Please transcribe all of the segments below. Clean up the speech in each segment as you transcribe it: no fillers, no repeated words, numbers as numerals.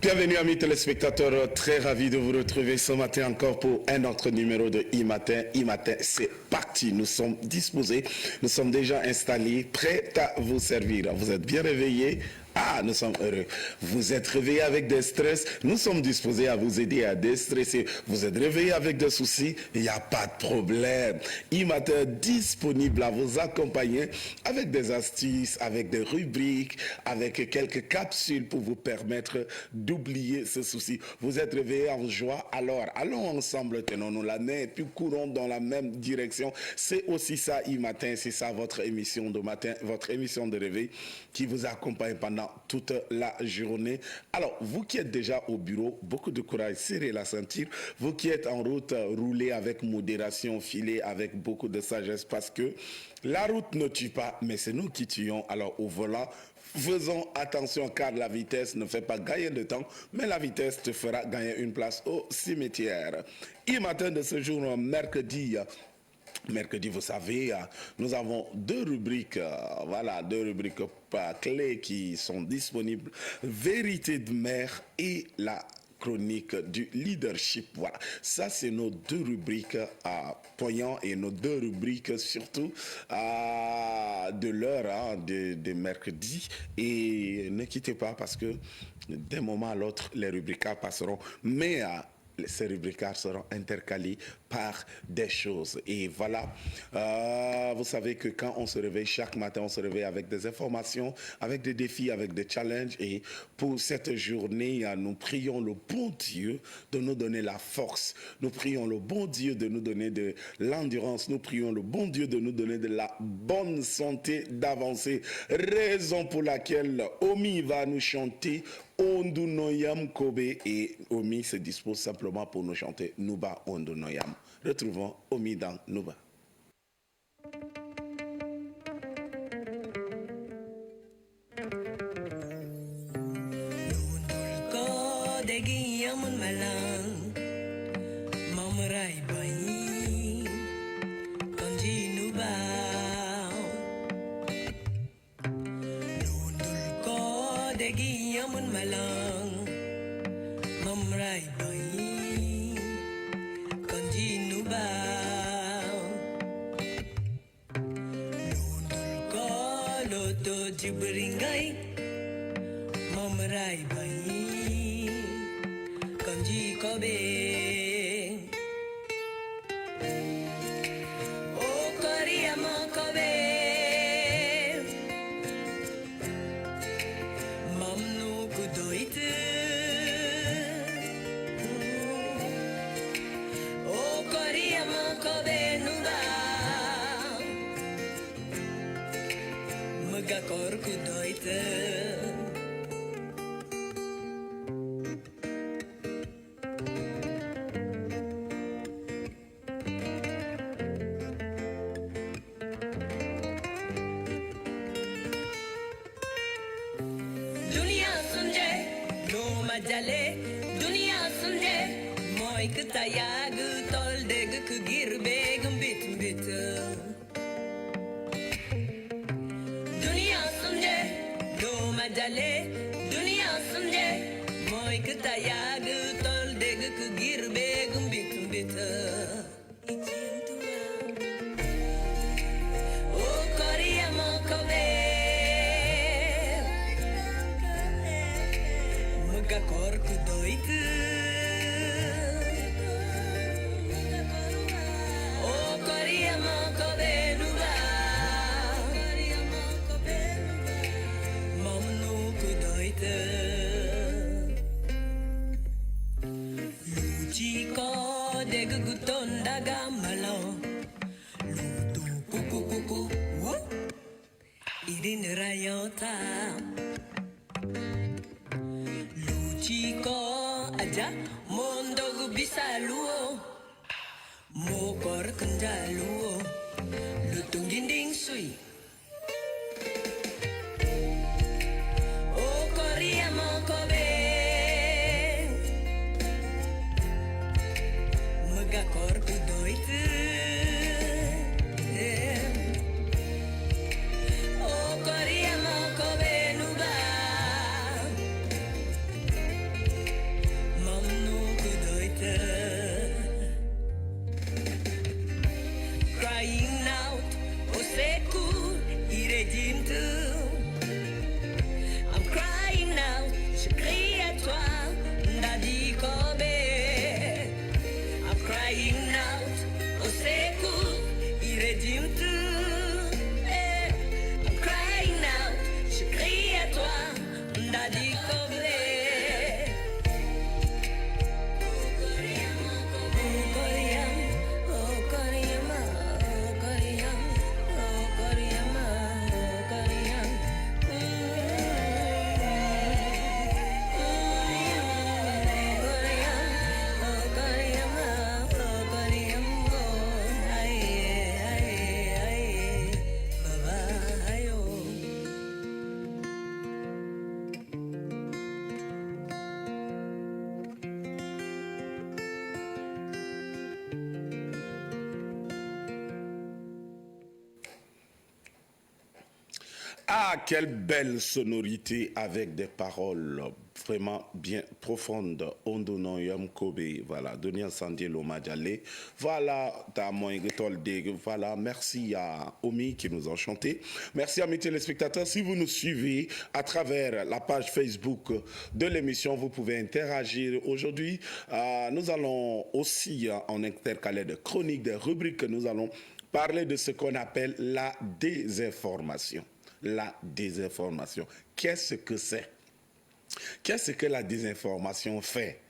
Bienvenue amis téléspectateurs, très ravi de vous retrouver ce matin encore pour un autre numéro de e-matin. E-matin, c'est parti, nous sommes disposés, nous sommes déjà installés, prêts à vous servir. Vous êtes bien réveillés? Ah, nous sommes heureux. Vous êtes réveillés avec des stress, nous sommes disposés à vous aider à déstresser. Vous êtes réveillés avec des soucis, il n'y a pas de problème. E-matin disponible à vous accompagner avec des astuces, avec des rubriques, avec quelques capsules pour vous permettre d'oublier ce souci. Vous êtes réveillés en joie, alors allons ensemble, tenons-nous la main et puis courons dans la même direction. C'est aussi ça e-matin, c'est ça votre émission de matin, votre émission de réveil qui vous accompagne pendant toute la journée. Alors, vous qui êtes déjà au bureau, beaucoup de courage, serrez la ceinture. Vous qui êtes en route, roulez avec modération, filez avec beaucoup de sagesse parce que la route ne tue pas, mais c'est nous qui tuons. Alors, au volant, faisons attention car la vitesse ne fait pas gagner de temps, mais la vitesse te fera gagner une place au cimetière. E-matin de ce jour, mercredi, vous savez, nous avons deux rubriques, deux rubriques clés qui sont disponibles. Vérité de mère et la chronique du leadership. Voilà, ça c'est nos deux rubriques poignants et nos deux rubriques surtout de l'heure de mercredi. Et ne quittez pas parce que d'un moment à l'autre, les rubriques passeront. Mais ces rubriques seront intercalées par des choses. Et voilà, vous savez que quand on se réveille, chaque matin, on se réveille avec des informations, avec des défis, avec des challenges. Et pour cette journée, nous prions le bon Dieu de nous donner la force. Nous prions le bon Dieu de nous donner de l'endurance. Nous prions le bon Dieu de nous donner de la bonne santé d'avancer. Raison pour laquelle Omi va nous chanter Ondunoyam Kobe et Omi se dispose simplement pour nous chanter Nuba Ondunoyam. Retrouvons Omi dans Nuba. Jibringai mamrai bai kanji kobe o koriyama kobe mamnu kudoitu o koriyama kobe nuba Magakor kudoite Dunia sunje no majale Dunia sunje Moi kutayagu toldegu kugirbe gumbit bit Majale dunia sunje moi ketayag tol deg ke girbe gumbit bita o korea mo kobe muga kor ku doitu o korea mo kobe nuba Luci ko deg guton daga malo Lutu kuku kuku wo Idin rayota Luci ko aja mondo gu bisa luo Mokor kenjaluo Lutung ginding sui irédime tout. I'm crying out, je crie à toi, Daddy Kobe. I'm crying out, au secours, irédime tout. I'm crying out, je crie à toi, Daddy Kobe. Ah, quelle belle sonorité avec des paroles vraiment bien profondes. Ondonon Yom Kobe, voilà, Donia Sandie Loma Dialé, voilà, voilà, merci à Omi qui nous a chanté. Merci à mes téléspectateurs. Si vous nous suivez à travers la page Facebook de l'émission, vous pouvez interagir. Aujourd'hui, nous allons aussi, en intercaler de chroniques, des rubriques, nous allons parler de ce qu'on appelle la désinformation. La désinformation. Qu'est-ce que c'est? Qu'est-ce que la désinformation fait?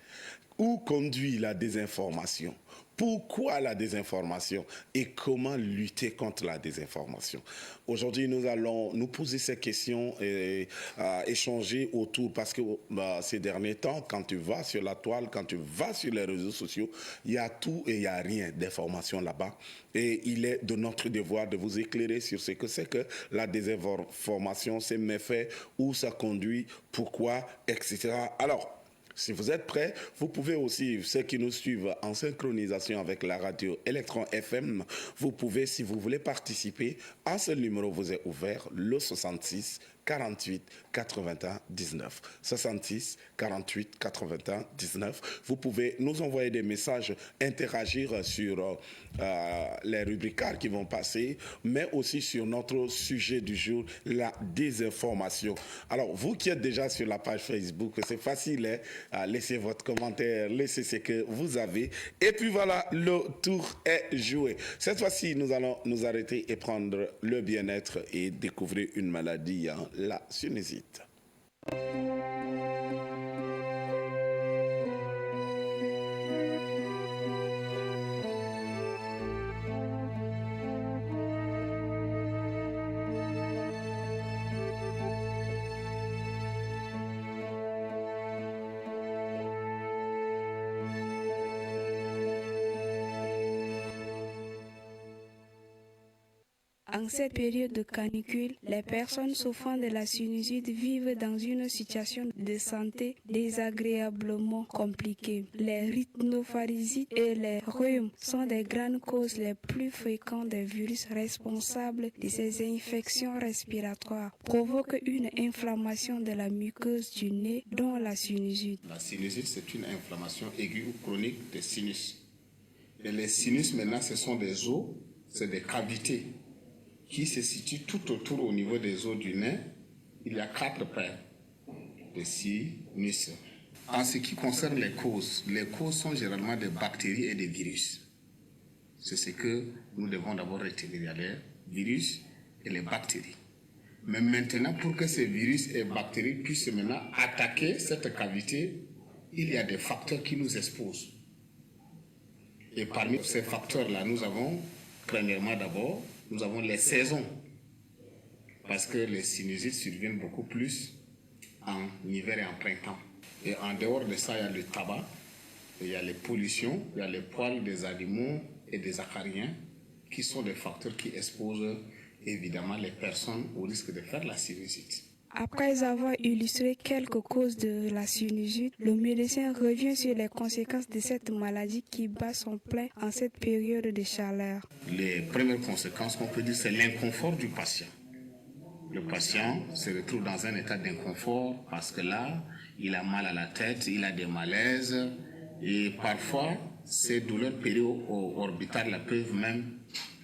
Où conduit la désinformation? Pourquoi la désinformation et comment lutter contre la désinformation? Aujourd'hui, nous allons nous poser ces questions et échanger autour parce que ces derniers temps, quand tu vas sur la toile, quand tu vas sur les réseaux sociaux, il y a tout et il n'y a rien d'information là-bas. Et il est de notre devoir de vous éclairer sur ce que c'est que la désinformation, ses méfaits, où ça conduit, pourquoi, etc. Alors, si vous êtes prêts, vous pouvez aussi, ceux qui nous suivent en synchronisation avec la radio Electron FM, vous pouvez, si vous voulez participer, à ce numéro vous est ouvert, le 66 48 81 19. 66 48 81 19. Vous pouvez nous envoyer des messages, interagir sur les rubricards qui vont passer, mais aussi sur notre sujet du jour, la désinformation. Alors, vous qui êtes déjà sur la page Facebook, c'est facile, hein? Laissez votre commentaire, laissez ce que vous avez. Et puis voilà, le tour est joué. Cette fois-ci, nous allons nous arrêter et prendre le bien-être et découvrir une maladie, hein, la sinusite. En cette période de canicule, les personnes souffrant de la sinusite vivent dans une situation de santé désagréablement compliquée. Les rhinopharyngites et les rhumes sont des grandes causes les plus fréquentes des virus responsables de ces infections respiratoires, provoquent une inflammation de la muqueuse du nez, dont la sinusite. La sinusite, c'est une inflammation aiguë ou chronique des sinus. Et les sinus, maintenant, ce sont des os, c'est des cavités qui se situent tout autour au niveau des os du nez. Il y a 4 paires de sinus. En ce qui concerne les causes sont généralement des bactéries et des virus. C'est ce que nous devons d'abord retenir. Il y a les virus et les bactéries. Mais maintenant, pour que ces virus et bactéries puissent maintenant attaquer cette cavité, il y a des facteurs qui nous exposent. Et parmi ces facteurs-là, nous avons, premièrement d'abord, nous avons les saisons. Parce que les sinusites surviennent beaucoup plus en hiver et en printemps. Et en dehors de ça, il y a le tabac, il y a les pollutions, il y a les poils des animaux et des acariens, qui sont des facteurs qui exposent évidemment les personnes au risque de faire la sinusite. Après avoir illustré quelques causes de la sinusite, le médecin revient sur les conséquences de cette maladie qui bat son plein en cette période de chaleur. Les premières conséquences qu'on peut dire, c'est l'inconfort du patient. Le patient se retrouve dans un état d'inconfort parce que là, il a mal à la tête, il a des malaises et parfois, ces douleurs pério-orbitales peuvent même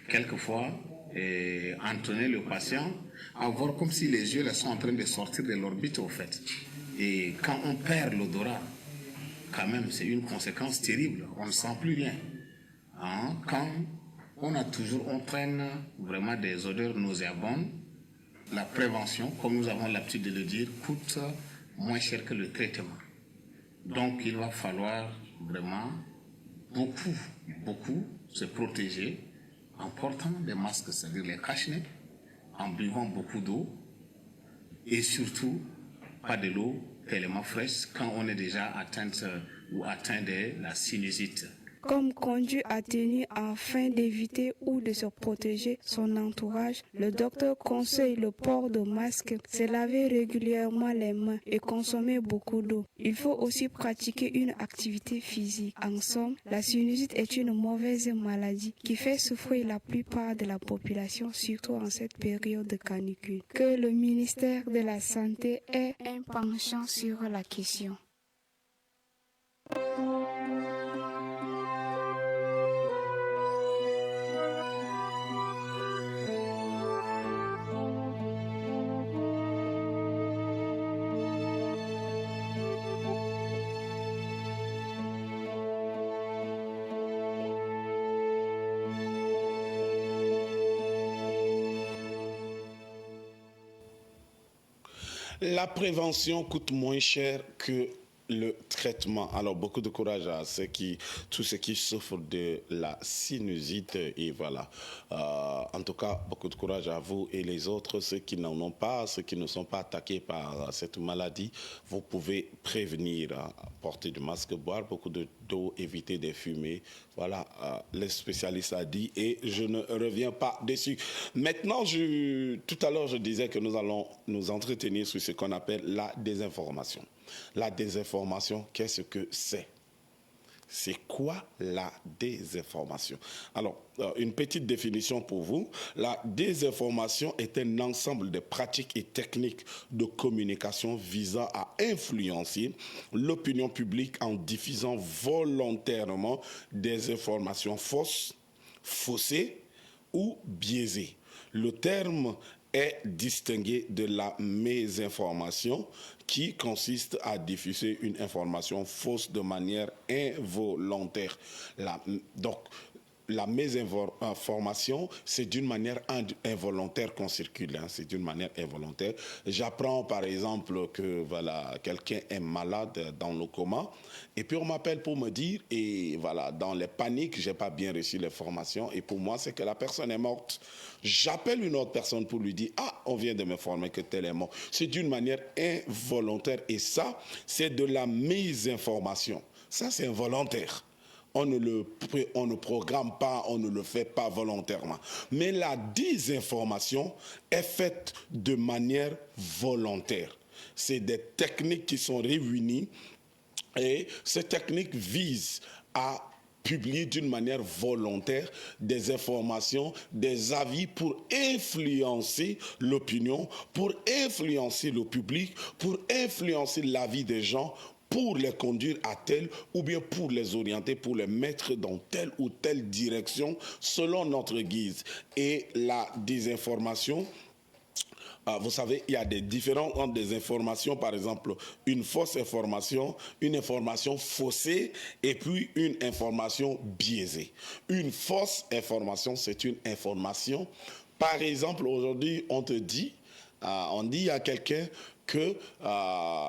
quelquefois entraîner le patient à voir comme si les yeux là, sont en train de sortir de l'orbite au fait. Et quand on perd l'odorat, quand même, c'est une conséquence terrible. On ne sent plus rien. Hein? Quand on traîne vraiment des odeurs nauséabondes, la prévention, comme nous avons l'habitude de le dire, coûte moins cher que le traitement. Donc, il va falloir vraiment beaucoup se protéger en portant des masques, c'est-à-dire les cache-nez, en buvant beaucoup d'eau et surtout pas de l'eau tellement fraîche quand on est déjà atteint de la sinusite. Comme conduit à tenir afin d'éviter ou de se protéger son entourage, le docteur conseille le port de masque, se laver régulièrement les mains et consommer beaucoup d'eau. Il faut aussi pratiquer une activité physique. En somme, la sinusite est une mauvaise maladie qui fait souffrir la plupart de la population, surtout en cette période de canicule. Que le ministère de la Santé ait un penchant sur la question. La prévention coûte moins cher que le traitement. Alors, beaucoup de courage à tous ceux qui souffrent de la sinusite. Et voilà. En tout cas, beaucoup de courage à vous et les autres, ceux qui n'en ont pas, ceux qui ne sont pas attaqués par cette maladie. Vous pouvez prévenir, porter du masque, boire beaucoup d'eau, éviter des fumées. Voilà, les spécialistes a dit et je ne reviens pas dessus. Maintenant, tout à l'heure, je disais que nous allons nous entretenir sur ce qu'on appelle la désinformation. La désinformation, qu'est-ce que c'est? C'est quoi la désinformation? Alors, une petite définition pour vous. La désinformation est un ensemble de pratiques et techniques de communication visant à influencer l'opinion publique en diffusant volontairement des informations fausses, faussées ou biaisées. Le terme est distingué de la mésinformation qui consiste à diffuser une information fausse de manière involontaire. Donc, la mésinformation, c'est d'une manière involontaire qu'on circule. C'est d'une manière involontaire. J'apprends par exemple que voilà, quelqu'un est malade dans le coma et puis on m'appelle pour me dire, et voilà, dans les paniques, j'ai pas bien reçu l'information et pour moi, c'est que la personne est morte. J'appelle une autre personne pour lui dire, ah, on vient de m'informer que tel est mort. C'est d'une manière involontaire et ça, c'est de la mésinformation. Ça, c'est involontaire. On ne programme pas, on ne le fait pas volontairement. Mais la désinformation est faite de manière volontaire. C'est des techniques qui sont réunies et ces techniques visent à publier d'une manière volontaire des informations, des avis pour influencer l'opinion, pour influencer le public, pour influencer l'avis des gens, pour les conduire à telle ou bien pour les orienter, pour les mettre dans telle ou telle direction selon notre guise. Et la désinformation, vous savez, il y a des différences entre des informations, par exemple, une fausse information, une information faussée et puis une information biaisée. Une fausse information, c'est une information. Par exemple, aujourd'hui, on dit à quelqu'un que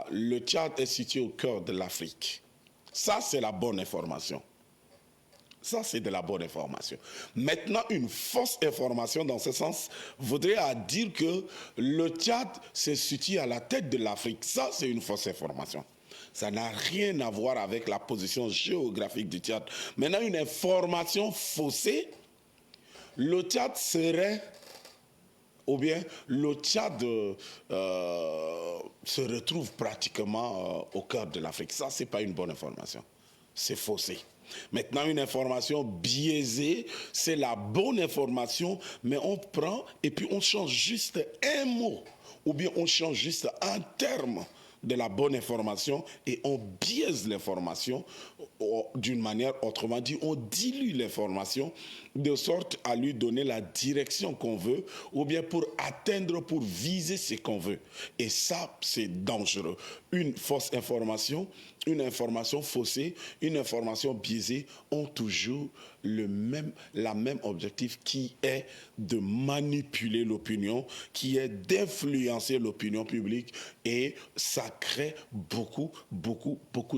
le Tchad est situé au cœur de l'Afrique. Ça, c'est la bonne information. Ça, c'est de la bonne information. Maintenant, une fausse information, dans ce sens, voudrait dire que le Tchad se situe à la tête de l'Afrique. Ça, c'est une fausse information. Ça n'a rien à voir avec la position géographique du Tchad. Maintenant, une information faussée, le Tchad serait... ou bien le Tchad se retrouve pratiquement au cœur de l'Afrique. Ça, ce n'est pas une bonne information. C'est faussé. Maintenant, une information biaisée, c'est la bonne information, mais on prend et puis on change juste un mot, ou bien on change juste un terme de la bonne information et on biaise l'information d'une manière, autrement dit, on dilue l'information de sorte à lui donner la direction qu'on veut ou bien pour atteindre, pour viser ce qu'on veut. Et ça, c'est dangereux. Une fausse information, une information faussée, une information biaisée ont toujours la même objectif qui est de manipuler l'opinion, qui est d'influencer l'opinion publique et ça crée beaucoup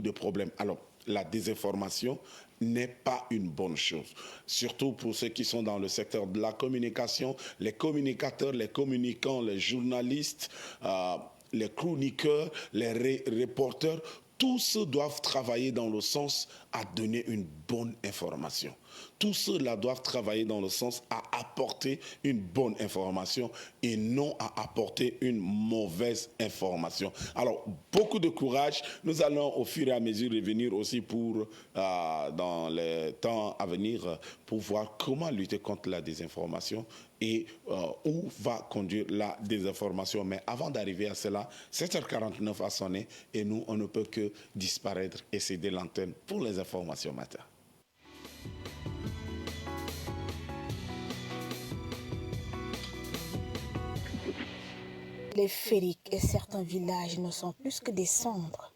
de problèmes. Alors, la désinformation n'est pas une bonne chose. Surtout pour ceux qui sont dans le secteur de la communication, les communicateurs, les communicants, les journalistes, les chroniqueurs, les reporters, tous ceux doivent travailler dans le sens à donner une bonne information. Tous ceux-là doivent travailler dans le sens à apporter une bonne information et non à apporter une mauvaise information. Alors, beaucoup de courage. Nous allons au fur et à mesure revenir aussi pour, dans les temps à venir, pour voir comment lutter contre la désinformation et où va conduire la désinformation. Mais avant d'arriver à cela, 7h49 a sonné et nous, on ne peut que disparaître et céder l'antenne pour les informations matin. Les fériques et certains villages ne sont plus que des cendres.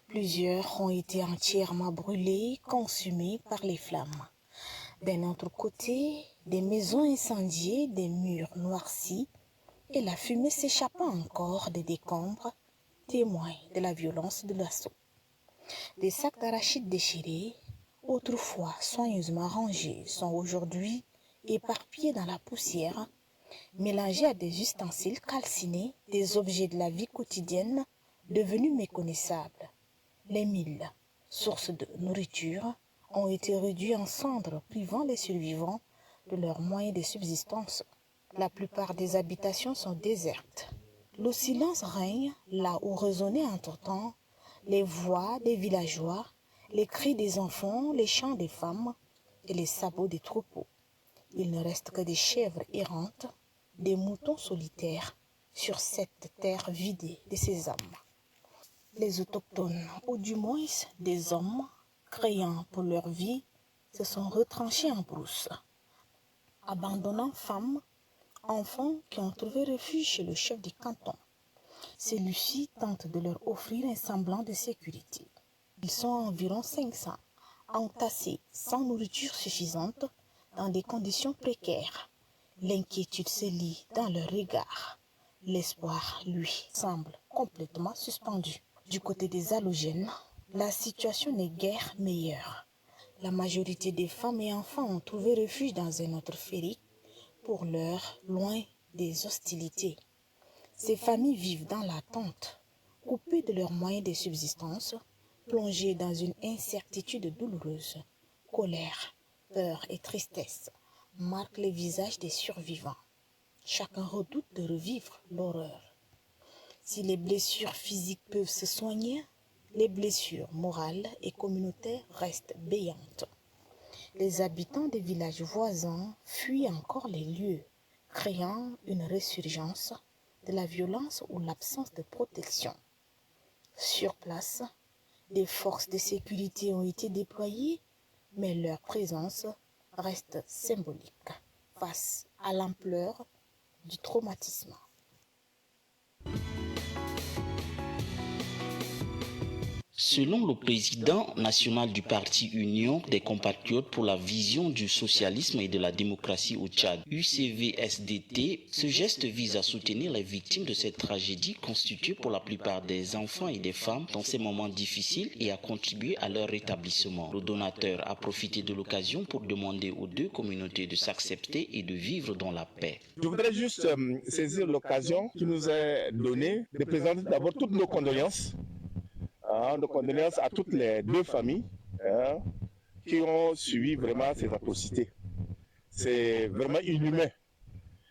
Plusieurs ont été entièrement brûlés, consumés par les flammes. D'un autre côté, des maisons incendiées, des murs noircis et la fumée s'échappant encore des décombres témoignent de la violence de l'assaut. Des sacs d'arachides déchirés, autrefois soigneusement rangés, sont aujourd'hui éparpillés dans la poussière, mélangés à des ustensiles calcinés, des objets de la vie quotidienne devenus méconnaissables. Les milles, sources de nourriture, ont été réduits en cendres, privant les survivants de leurs moyens de subsistance. La plupart des habitations sont désertes. Le silence règne là où résonnaient entre-temps les voix des villageois, les cris des enfants, les chants des femmes et les sabots des troupeaux. Il ne reste que des chèvres errantes, des moutons solitaires sur cette terre vidée de ses âmes. Les autochtones, ou du moins des hommes, craignant pour leur vie, se sont retranchés en brousse, abandonnant femmes, enfants qui ont trouvé refuge chez le chef du canton. Celui-ci tente de leur offrir un semblant de sécurité. Ils sont environ 500, entassés sans nourriture suffisante, dans des conditions précaires. L'inquiétude se lit dans leur regard. L'espoir, lui, semble complètement suspendu. Du côté des allogènes, la situation n'est guère meilleure. La majorité des femmes et enfants ont trouvé refuge dans un autre férique, pour l'heure loin des hostilités. Ces familles vivent dans l'attente, coupées de leurs moyens de subsistance, plongées dans une incertitude douloureuse. Colère, peur et tristesse marquent les visages des survivants. Chacun redoute de revivre l'horreur. Si les blessures physiques peuvent se soigner, les blessures morales et communautaires restent béantes. Les habitants des villages voisins fuient encore les lieux, créant une résurgence de la violence ou l'absence de protection. Sur place, des forces de sécurité ont été déployées, mais leur présence reste symbolique face à l'ampleur du traumatisme. Selon le président national du parti Union des compatriotes pour la vision du socialisme et de la démocratie au Tchad, UCVSDT, ce geste vise à soutenir les victimes de cette tragédie constituée pour la plupart des enfants et des femmes dans ces moments difficiles et à contribuer à leur rétablissement. Le donateur a profité de l'occasion pour demander aux deux communautés de s'accepter et de vivre dans la paix. Je voudrais juste saisir l'occasion qui nous est donnée de présenter d'abord toutes nos condoléances à toutes les deux familles qui ont suivi vraiment ces atrocités. C'est vraiment inhumain.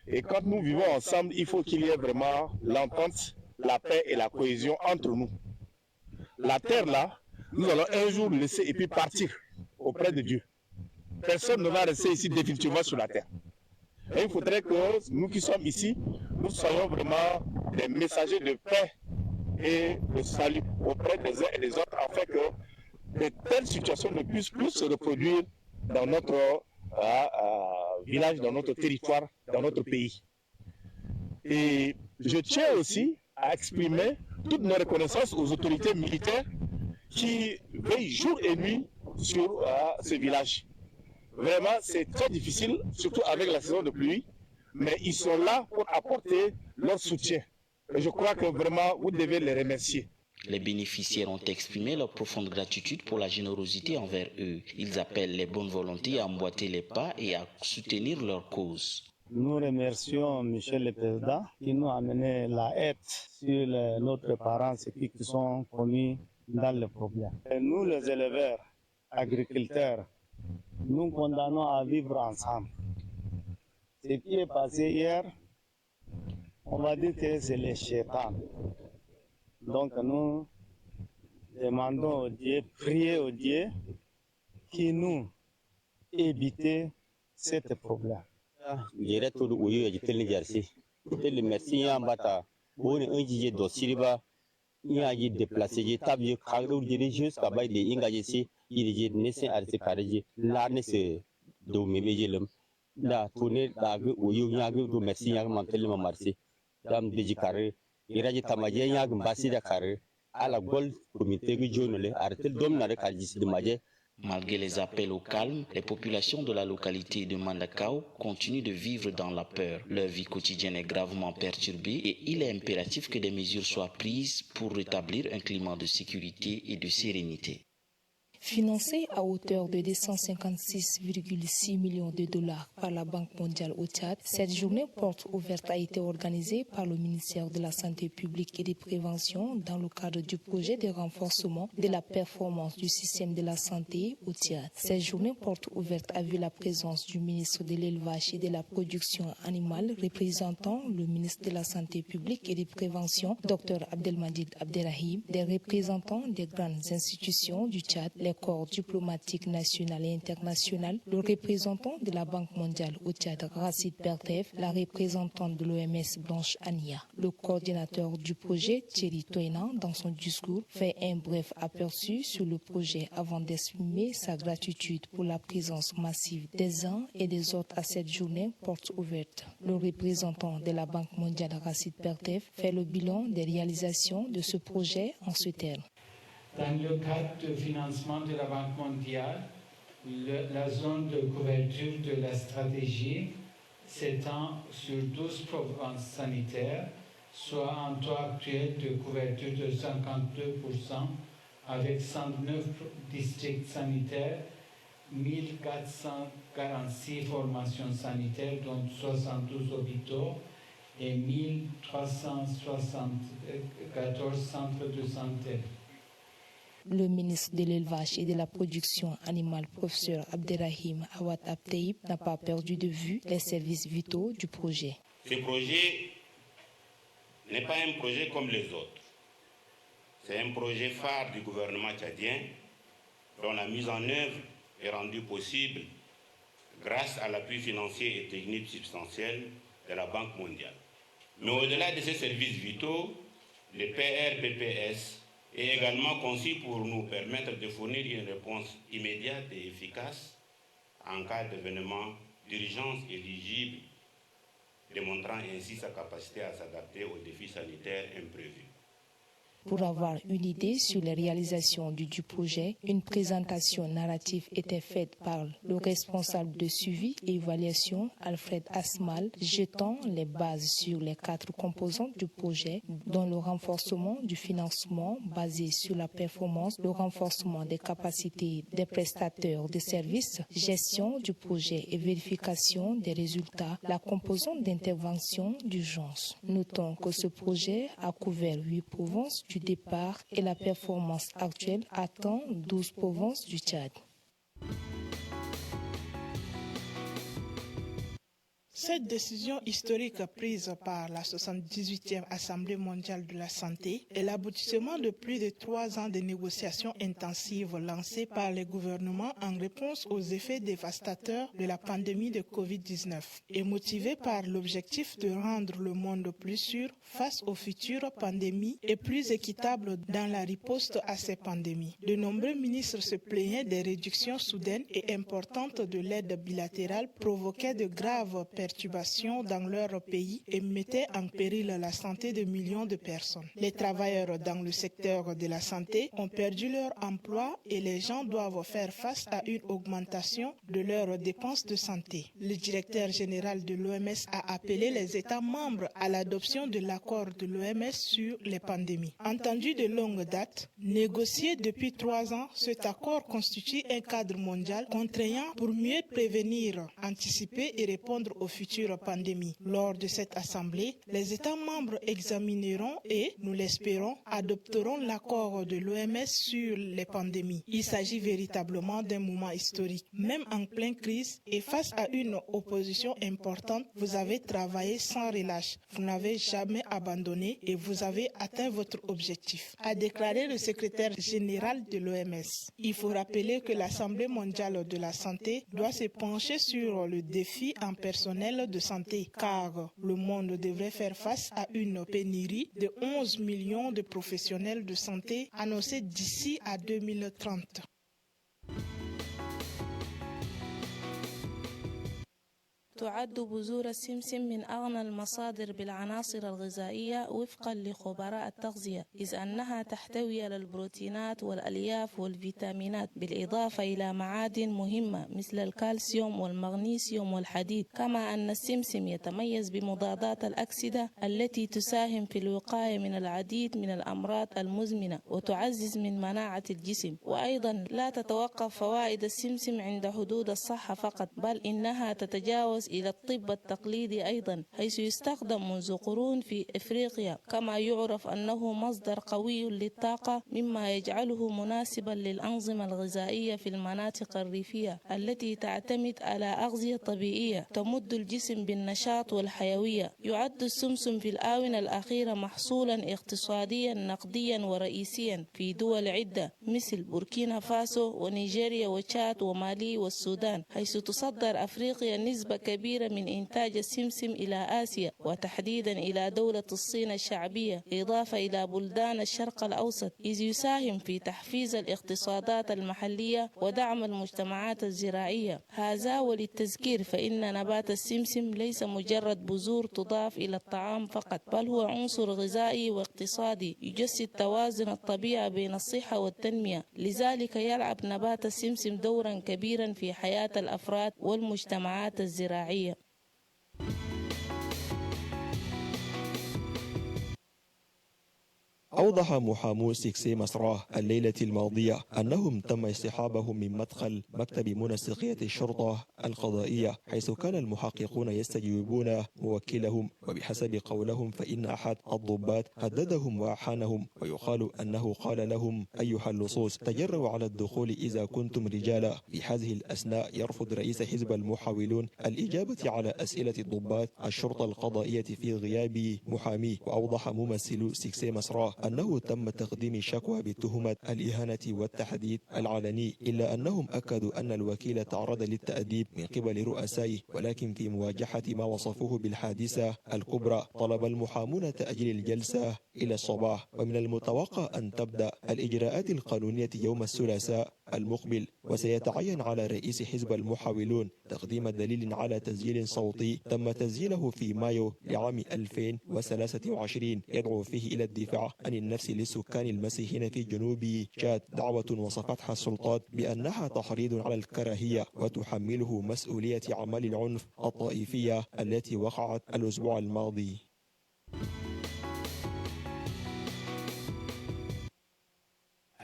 Et quand nous vivons ensemble, il faut qu'il y ait vraiment l'entente, la paix et la cohésion entre nous. La terre là, nous allons un jour le laisser et puis partir auprès de Dieu. Personne ne va rester ici définitivement sur la terre. Et il faudrait que nous qui sommes ici, nous soyons vraiment des messagers de paix et le salut auprès des uns et des autres afin que de telles situations ne puissent plus se reproduire dans notre village, dans notre territoire, dans notre pays. Et je tiens aussi à exprimer toute nos reconnaissances aux autorités militaires qui veillent jour et nuit sur ce village. Vraiment, c'est très difficile, surtout avec la saison de pluie, mais ils sont là pour apporter leur soutien. Et je crois que vraiment, vous devez les remercier. Les bénéficiaires ont exprimé leur profonde gratitude pour la générosité envers eux. Ils appellent les bonnes volontés à emboîter les pas et à soutenir leur cause. Nous remercions M. le Président qui nous a amené la aide sur notre parents qui sont commis dans le problème. Et nous, les éleveurs, agriculteurs, nous condamnons à vivre ensemble. Ce qui est passé hier, on va dire que c'est les chétans. Donc nous demandons au Dieu, prier au Dieu qui nous évite ce problème. Jere to do uyu ya tel jarsi tel merci ya bata woni unji je do siriba ya ji déplacer je tab je khagdo je jusqu'à bay de inga je si il je ne se arti kareji la ne se do me be je lam da to ne da ga uyu ya ga do merci ya ma tel ma marsi dam de ji kare iraji tamaje ya ga basi da kare ala gol comité gu jonole artel dom na ka ji de maje. Malgré les appels au calme, les populations de la localité de Mandakao continuent de vivre dans la peur. Leur vie quotidienne est gravement perturbée et il est impératif que des mesures soient prises pour rétablir un climat de sécurité et de sérénité. Financée à hauteur de 256,6 millions de dollars par la Banque mondiale au Tchad, cette journée porte ouverte a été organisée par le ministère de la Santé publique et des Préventions dans le cadre du projet de renforcement de la performance du système de la santé au Tchad. Cette journée porte ouverte a vu la présence du ministre de l'Élevage et de la Production animale représentant le ministre de la Santé publique et des Préventions, Dr Abdelmadjid Abderrahim, des représentants des grandes institutions du Tchad, les corps diplomatiques nationaux et internationaux, le représentant de la Banque mondiale au Tchad, Racine Bertef, la représentante de l'OMS, Blanche Ania. Le coordinateur du projet, Thierry Toyna, dans son discours, fait un bref aperçu sur le projet avant d'exprimer sa gratitude pour la présence massive des uns et des autres à cette journée porte ouverte. Le représentant de la Banque mondiale, Racine Bertef, fait le bilan des réalisations de ce projet en ce terme. Dans le cadre de financement de la Banque mondiale, la zone de couverture de la stratégie s'étend sur 12 provinces sanitaires, soit un taux actuel de couverture de 52%, avec 109 districts sanitaires, 1446 formations sanitaires, dont 72 hôpitaux, et 1374 centres de santé. Le ministre de l'Élevage et de la Production animale, professeur Abderrahim Awad Abteib, n'a pas perdu de vue les services vitaux du projet. Ce projet n'est pas un projet comme les autres. C'est un projet phare du gouvernement tchadien dont la mise en œuvre est rendue possible grâce à l'appui financier et technique substantiel de la Banque mondiale. Mais au-delà de ces services vitaux, le PRPPS est également conçu pour nous permettre de fournir une réponse immédiate et efficace en cas d'événement d'urgence éligible, démontrant ainsi sa capacité à s'adapter aux défis sanitaires imprévus. Pour avoir une idée sur les réalisations du projet, une présentation narrative était faite par le responsable de suivi et évaluation, Alfred Asmal, jetant les bases sur les 4 composantes du projet, dont le renforcement du financement basé sur la performance, le renforcement des capacités des prestataires de services, gestion du projet et vérification des résultats, la composante d'intervention d'urgence. Notons que ce projet a couvert 8 provinces du départ et la performance actuelle atteint 12 provinces du Tchad. Cette décision historique prise par la 78e Assemblée mondiale de la santé est l'aboutissement de plus de 3 ans de négociations intensives lancées par les gouvernements en réponse aux effets dévastateurs de la pandémie de Covid-19 et motivée par l'objectif de rendre le monde plus sûr face aux futures pandémies et plus équitable dans la riposte à ces pandémies. De nombreux ministres se plaignaient des réductions soudaines et importantes de l'aide bilatérale provoquaient de graves perturbations dans leur pays et mettaient en péril la santé de millions de personnes. Les travailleurs dans le secteur de la santé ont perdu leur emploi et les gens doivent faire face à une augmentation de leurs dépenses de santé. Le directeur général de l'OMS a appelé les États membres à l'adoption de l'accord de l'OMS sur les pandémies. Entendu de longue date, négocié depuis 3 ans, cet accord constitue un cadre mondial contraignant pour mieux prévenir, anticiper et répondre aux futures pandémies. Lors de cette assemblée, les États membres examineront et, nous l'espérons, adopteront l'accord de l'OMS sur les pandémies. Il s'agit véritablement d'un moment historique. Même en pleine crise et face à une opposition importante, vous avez travaillé sans relâche. Vous n'avez jamais abandonné et vous avez atteint votre objectif, a déclaré le secrétaire général de l'OMS. Il faut rappeler que l'Assemblée mondiale de la santé doit se pencher sur le défi en personnel de santé, car le monde devrait faire face à une pénurie de 11 millions de professionnels de santé annoncée d'ici à 2030. تعد بذور السمسم من أغنى المصادر بالعناصر الغذائية وفقا لخبراء التغذية، إذ أنها تحتوي على البروتينات والألياف والفيتامينات بالإضافة إلى معادن مهمة مثل الكالسيوم والمغنيسيوم والحديد. كما أن السمسم يتميز بمضادات الأكسدة التي تساهم في الوقاية من العديد من الأمراض المزمنة وتعزز من مناعة الجسم. وأيضا لا تتوقف فوائد السمسم عند حدود الصحة فقط، بل إنها تتجاوز إلى الطب التقليدي أيضا، حيث يستخدم منذ قرون في إفريقيا. كما يعرف أنه مصدر قوي للطاقة، مما يجعله مناسبا للأنظمة الغذائية في المناطق الريفية التي تعتمد على أغذية طبيعية تمد الجسم بالنشاط والحيوية. يعد السمسم في الآونة الأخيرة محصولا اقتصاديا نقديا ورئيسيا في دول عدة مثل بوركينا فاسو ونيجيريا وتشاد ومالي والسودان، حيث تصدر أفريقيا نسبة كبيرة من إنتاج السمسم إلى آسيا وتحديدا إلى دولة الصين الشعبية، إضافة إلى بلدان الشرق الأوسط، إذ يساهم في تحفيز الاقتصادات المحلية ودعم المجتمعات الزراعية. هذا وللتذكير فإن نبات السمسم ليس مجرد بذور تضاف إلى الطعام فقط، بل هو عنصر غذائي واقتصادي يجسد توازن الطبيعة بين الصحة والتنمية. لذلك يلعب نبات السمسم دورا كبيرا في حياة الأفراد والمجتمعات الزراعية. أوضح محامو سيكسي مسراه الليلة الماضية أنهم تم اصطحابهم من مدخل مكتب منسقية الشرطة القضائية، حيث كان المحققون يستجوبون موكلهم، وبحسب قولهم فإن أحد الضباط هددهم وأحانهم، ويقال أنه قال لهم أيها اللصوص تجروا على الدخول إذا كنتم رجالا. في هذه الأثناء يرفض رئيس حزب المحاولون الإجابة على أسئلة ضباط الشرطة القضائية في غياب محاميه. وأوضح ممثل سيكسي مسراه أنه تم تقديم شكوى بتهمة الإهانة والتحديد العلني، إلا أنهم أكدوا أن الوكيل تعرض للتأديب من قبل رؤسائه، ولكن في مواجهة ما وصفوه بالحادثة الكبرى طلب المحامون تأجيل الجلسة إلى الصباح. ومن المتوقع أن تبدأ الإجراءات القانونية يوم الثلاثاء المقبل، وسيتعين على رئيس حزب المحاولون تقديم دليل على تسجيل صوتي تم تسجيله في مايو لعام 2023 يدعو فيه إلى الدفاع عن النفس للسكان المسيحيين في جنوب تشاد، دعوة وصفتها السلطات بأنها تحريض على الكراهية وتحمله مسؤولية أعمال العنف الطائفية التي وقعت الأسبوع الماضي.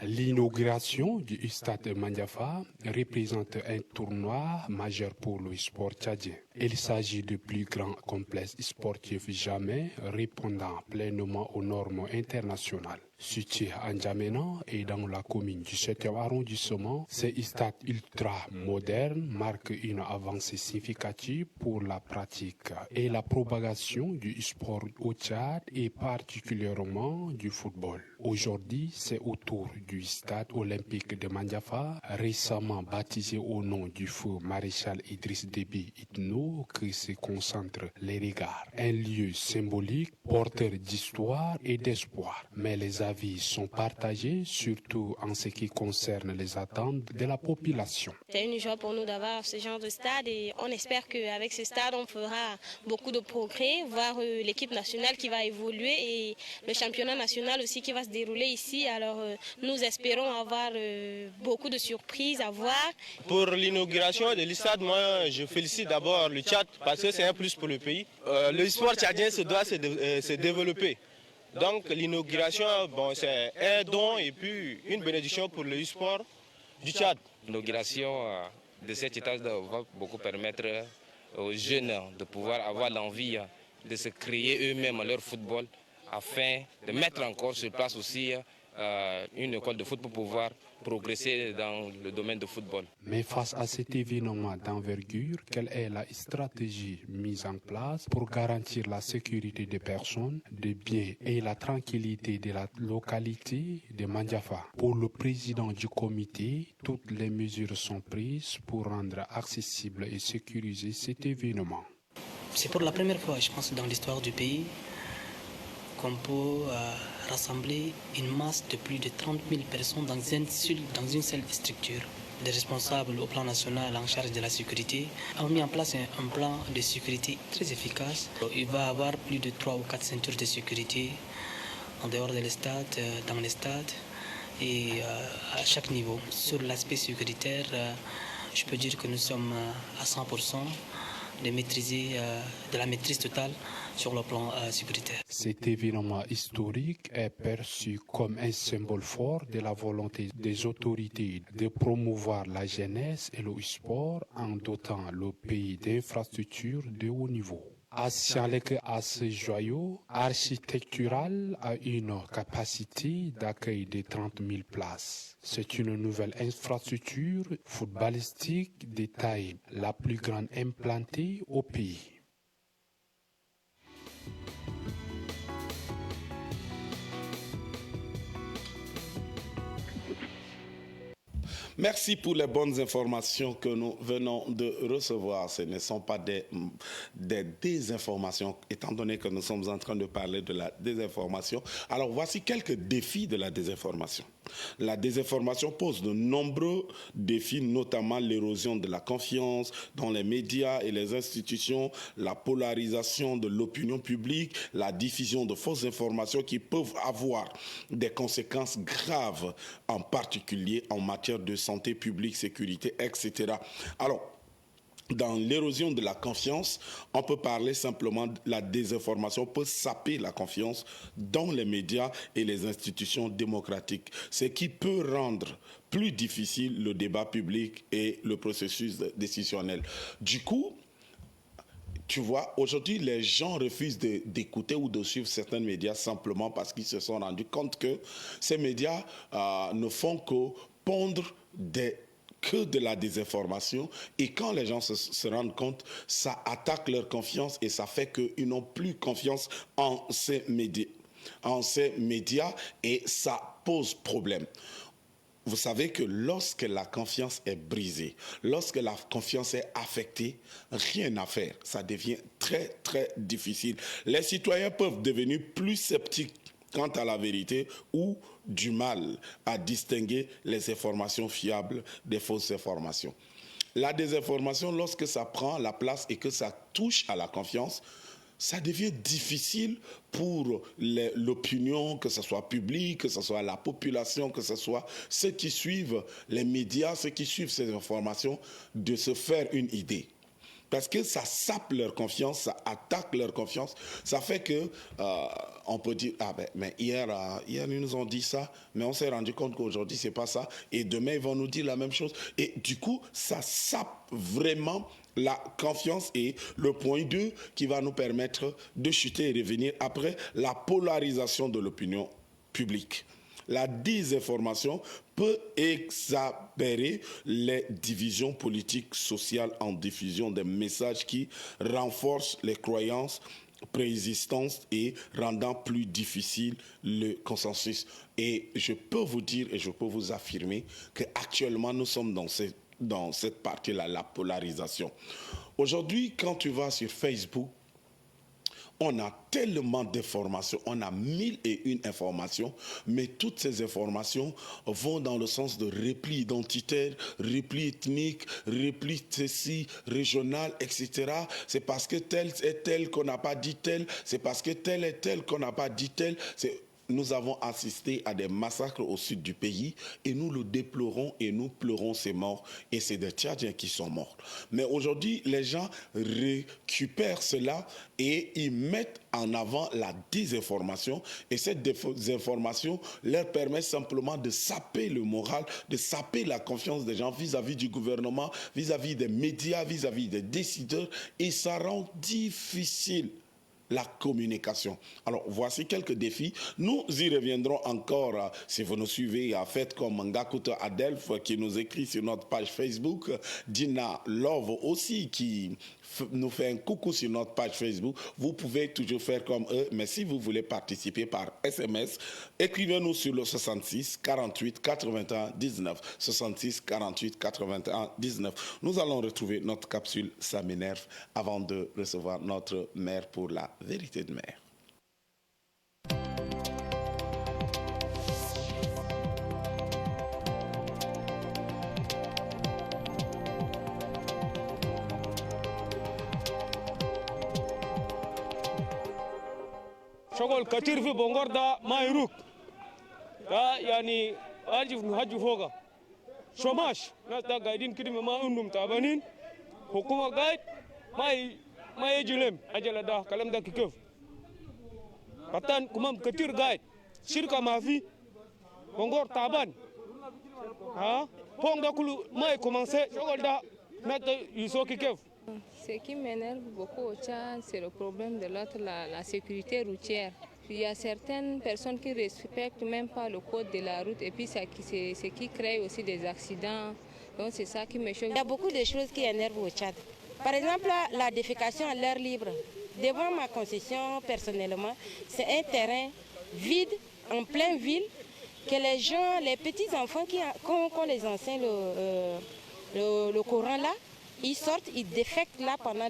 L'inauguration du stade Mandiafa représente un tournoi majeur pour le sport tchadien. Il s'agit du plus grand complexe sportif jamais répondant pleinement aux normes internationales. Situé à N'Djamena et dans la commune du 7e arrondissement, ce stade ultra moderne marque une avancée significative pour la pratique et la propagation du sport au Tchad et particulièrement du football. Aujourd'hui, c'est autour du stade olympique de Mandiafa, récemment baptisé au nom du feu maréchal Idriss Déby Itno, que se concentrent les regards. Un lieu symbolique, porteur d'histoire et d'espoir. Mais les avis sont partagés, surtout en ce qui concerne les attentes de la population. C'est une joie pour nous d'avoir ce genre de stade et on espère qu'avec ce stade, on fera beaucoup de progrès, voir l'équipe nationale qui va évoluer et le championnat national aussi qui va se dérouler ici. Alors nous espérons avoir beaucoup de surprises à voir. Pour l'inauguration de l'stade, moi je félicite d'abord le Tchad parce que c'est un plus pour le pays. Le sport tchadien doit se développer. Donc l'inauguration, bon, c'est un don et puis une bénédiction pour le sport du Tchad. L'inauguration de cet étage va beaucoup permettre aux jeunes de pouvoir avoir l'envie de se créer eux-mêmes leur football afin de mettre encore sur place aussi une école de foot pour pouvoir progresser dans le domaine du football. Mais face à cet événement d'envergure, quelle est la stratégie mise en place pour garantir la sécurité des personnes, des biens et la tranquillité de la localité de Mandiafa? Pour le président du comité, toutes les mesures sont prises pour rendre accessible et sécuriser cet événement. C'est pour la première fois, je pense, dans l'histoire du pays qu'on peut rassembler une masse de plus de 30 000 personnes dans une seule structure. Les responsables au plan national en charge de la sécurité ont mis en place un plan de sécurité très efficace. Il va y avoir plus de 3 ou 4 ceintures de sécurité en dehors de l'estade, dans les stades et à chaque niveau. Sur l'aspect sécuritaire, je peux dire que nous sommes à 100% de la maîtrise totale sur le plan sécuritaire. Cet événement historique est perçu comme un symbole fort de la volonté des autorités de promouvoir la jeunesse et le sport en dotant le pays d'infrastructures de haut niveau. À ce joyau architectural a une capacité d'accueil de 30 000 places. C'est une nouvelle infrastructure footballistique de taille, la plus grande implantée au pays. Merci pour les bonnes informations que nous venons de recevoir. Ce ne sont pas des désinformations, étant donné que nous sommes en train de parler de la désinformation. Alors, voici quelques défis de la désinformation. La désinformation pose de nombreux défis, notamment l'érosion de la confiance dans les médias et les institutions, la polarisation de l'opinion publique, la diffusion de fausses informations qui peuvent avoir des conséquences graves, en particulier en matière de santé publique, sécurité, etc. Alors, dans l'érosion de la confiance, on peut parler simplement de la désinformation peut saper la confiance dans les médias et les institutions démocratiques, ce qui peut rendre plus difficile le débat public et le processus décisionnel. Du coup, tu vois, aujourd'hui, les gens refusent d'écouter ou de suivre certains médias simplement parce qu'ils se sont rendus compte que ces médias ne font que pondre que de la désinformation, et quand les gens se rendent compte, ça attaque leur confiance et ça fait qu'ils n'ont plus confiance en ces médias et ça pose problème. Vous savez que lorsque la confiance est brisée, lorsque la confiance est affectée, rien à faire. Ça devient très, très difficile. Les citoyens peuvent devenir plus sceptiques quant à la vérité ou du mal à distinguer les informations fiables des fausses informations. La désinformation, lorsque ça prend la place et que ça touche à la confiance, ça devient difficile pour l'opinion, que ce soit publique, que ce soit la population, que ce soit ceux qui suivent les médias, ceux qui suivent ces informations, de se faire une idée. Parce que ça sape leur confiance, ça attaque leur confiance. Ça fait que on peut dire, mais hier ils nous ont dit ça, mais on s'est rendu compte qu'aujourd'hui c'est pas ça, et demain ils vont nous dire la même chose. Et du coup, ça sape vraiment la confiance, et le point 2 qui va nous permettre de chuter et revenir après la polarisation de l'opinion publique. La désinformation peut exaspérer les divisions politiques, sociales en diffusion des messages qui renforcent les croyances préexistantes et rendant plus difficile le consensus. Et je peux vous dire et je peux vous affirmer qu'actuellement nous sommes dans cette partie-là, la polarisation. Aujourd'hui, quand tu vas sur Facebook, on a tellement d'informations, on a 1001 informations, mais toutes ces informations vont dans le sens de repli identitaire, repli ethnique, repli ceci, régional, etc. C'est parce que tel est tel qu'on n'a pas dit tel, c'est parce que tel est tel qu'on n'a pas dit tel. Nous avons assisté à des massacres au sud du pays et nous le déplorons et nous pleurons ces morts. Et c'est des Tchadiens qui sont morts. Mais aujourd'hui, les gens récupèrent cela et ils mettent en avant la désinformation. Et cette désinformation leur permet simplement de saper le moral, de saper la confiance des gens vis-à-vis du gouvernement, vis-à-vis des médias, vis-à-vis des décideurs. Et ça rend difficile la communication. Alors, voici quelques défis. Nous y reviendrons encore, si vous nous suivez, faites comme Ngakuta Adelph qui nous écrit sur notre page Facebook, Dina Love aussi qui nous fait un coucou sur notre page Facebook. Vous pouvez toujours faire comme eux, mais si vous voulez participer par SMS, écrivez-nous sur le 66 48 81 19. 66 48 81 19. Nous allons retrouver notre capsule Ça m'énerve avant de recevoir notre maire pour la vérité de maire. شغل كتير في بونغور ده ما يروق ده يعني اجي هجو فوقه شوماش ناس ده قاعدين كده ما انهم تعبانين حكومه قاعد ما يجي لهم اجل ده كلام ده كيف كتان كمام كتير قاعد شركه ما في بونغور تعبان ها بونغ ده كله ما يكومنسي شغل ده ناس يسوق كيف. Ce qui m'énerve beaucoup au Tchad, c'est le problème de la sécurité routière. Il y a certaines personnes qui ne respectent même pas le code de la route et puis c'est ce qui crée aussi des accidents. Donc c'est ça qui me choque. Il y a beaucoup de choses qui énervent au Tchad. Par exemple, la défécation à l'air libre. Devant ma concession, personnellement, c'est un terrain vide, en pleine ville, que les gens, les petits-enfants qu'on les enseigne le Coran là, ils sortent, ils défectent là pendant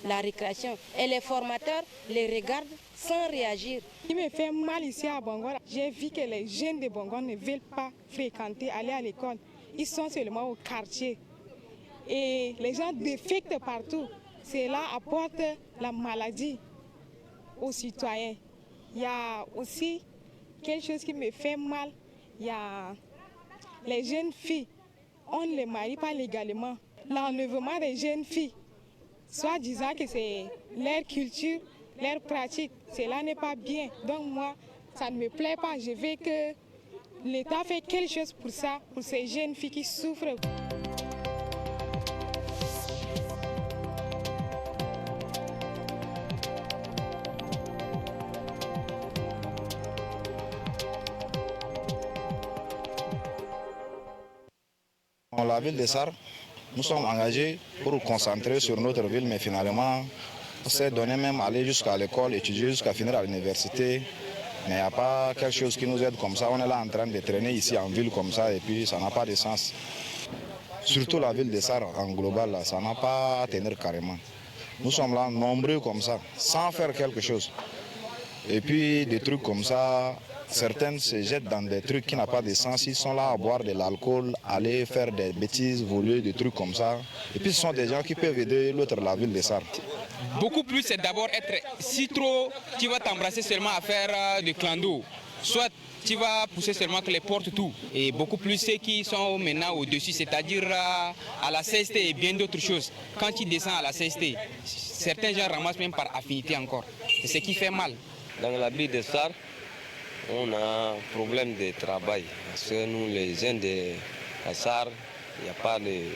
la récréation. Et les formateurs les regardent sans réagir. Il me fait mal ici à Bangor. J'ai vu que les jeunes de Bangor ne veulent pas fréquenter, aller à l'école. Ils sont seulement au quartier. Et les gens défectent partout. Cela apporte la maladie aux citoyens. Il y a aussi quelque chose qui me fait mal. Il y a les jeunes filles. On ne les marie pas légalement. L'enlèvement des jeunes filles, soit disant que c'est leur culture, leur pratique, cela n'est pas bien. Donc moi, ça ne me plaît pas. Je veux que l'État fait quelque chose pour ça, pour ces jeunes filles qui souffrent. La ville de Sarre, nous sommes engagés pour nous concentrer sur notre ville, mais finalement, on s'est donné même aller jusqu'à l'école, étudier jusqu'à finir à l'université. Mais il n'y a pas quelque chose qui nous aide comme ça. On est là en train de traîner ici en ville comme ça et puis ça n'a pas de sens. Surtout la ville de Sarre en global, là, ça n'a pas à tenir carrément. Nous sommes là nombreux comme ça, sans faire quelque chose. Et puis des trucs comme ça, certaines se jettent dans des trucs qui n'ont pas de sens. Ils sont là à boire de l'alcool, aller faire des bêtises, voler, des trucs comme ça. Et puis ce sont des gens qui peuvent aider l'autre, la ville de Sarre. Beaucoup plus, c'est d'abord être, si trop, tu vas t'embrasser seulement à faire du clando. Soit tu vas pousser seulement que les portes tout. Et beaucoup plus ceux qui sont maintenant au-dessus, c'est-à-dire à la CST et bien d'autres choses. Quand tu descends à la CST, certains gens ramassent même par affinité encore. C'est ce qui fait mal. Dans la ville de Sarre, on a un problème de travail. Parce que nous, les jeunes de Sarre, il n'y a pas des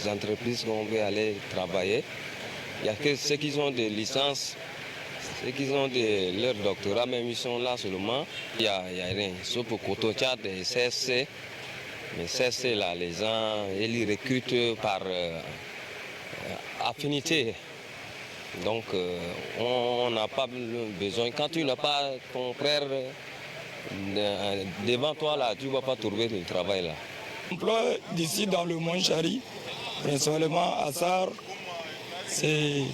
entreprises où on veut aller travailler. Il n'y a que ceux qui ont des licences, Ceux qui ont leur doctorat, même ils sont là seulement, il n'y a rien. Sauf pour Coton-Tchad et CSC. Mais CSC, là, les gens, ils recrutent par affinité. Donc, on n'a pas besoin. Quand tu n'as pas ton frère devant toi, là, tu ne vas pas trouver le travail, là. L'emploi d'ici dans le Mandjari, principalement à Sarr, c'est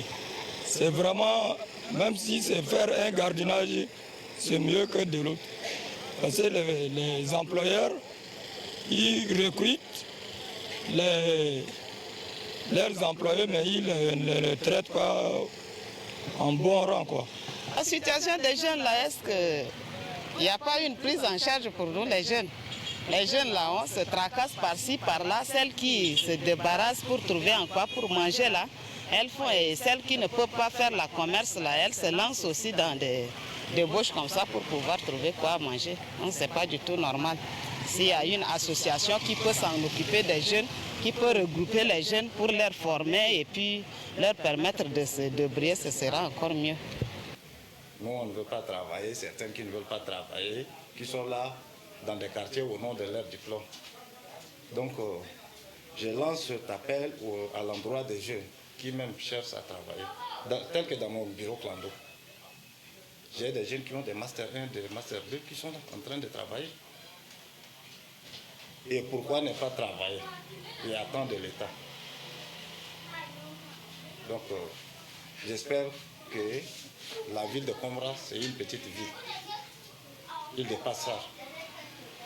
vraiment, même si c'est faire un gardiennage, c'est mieux que de l'autre. Parce que les employeurs, ils recrutent leurs employés, mais ils ne les traitent pas en bon rang, quoi. La situation des jeunes, là, est-ce qu'il n'y a pas une prise en charge pour nous, les jeunes? Les jeunes, là, on se tracasse par-ci, par-là. Celles qui se débarrassent pour trouver en quoi pour manger, là, elles font. Et celles qui ne peuvent pas faire la commerce, là, elles se lancent aussi dans des débauches comme ça pour pouvoir trouver quoi manger. Donc, ce n'est pas du tout normal. S'il y a une association qui peut s'en occuper des jeunes, qui peut regrouper les jeunes pour les former et puis leur permettre de briller, ce sera encore mieux. Nous, on ne veut pas travailler, certains qui ne veulent pas travailler, qui sont là dans des quartiers au nom de leur diplôme. Donc, je lance cet appel à l'endroit des jeunes qui même cherchent à travailler, tel que dans mon bureau Clando. J'ai des jeunes qui ont des Master 1, des Master 2 qui sont en train de travailler. Et pourquoi ne pas travailler et attendre de l'État? Donc, j'espère que la ville de Komra, c'est une petite ville. Il dépasse ça.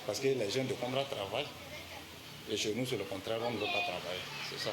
Parce que les jeunes de Komra travaillent. Et chez nous, c'est le contraire, on ne veut pas travailler. C'est ça.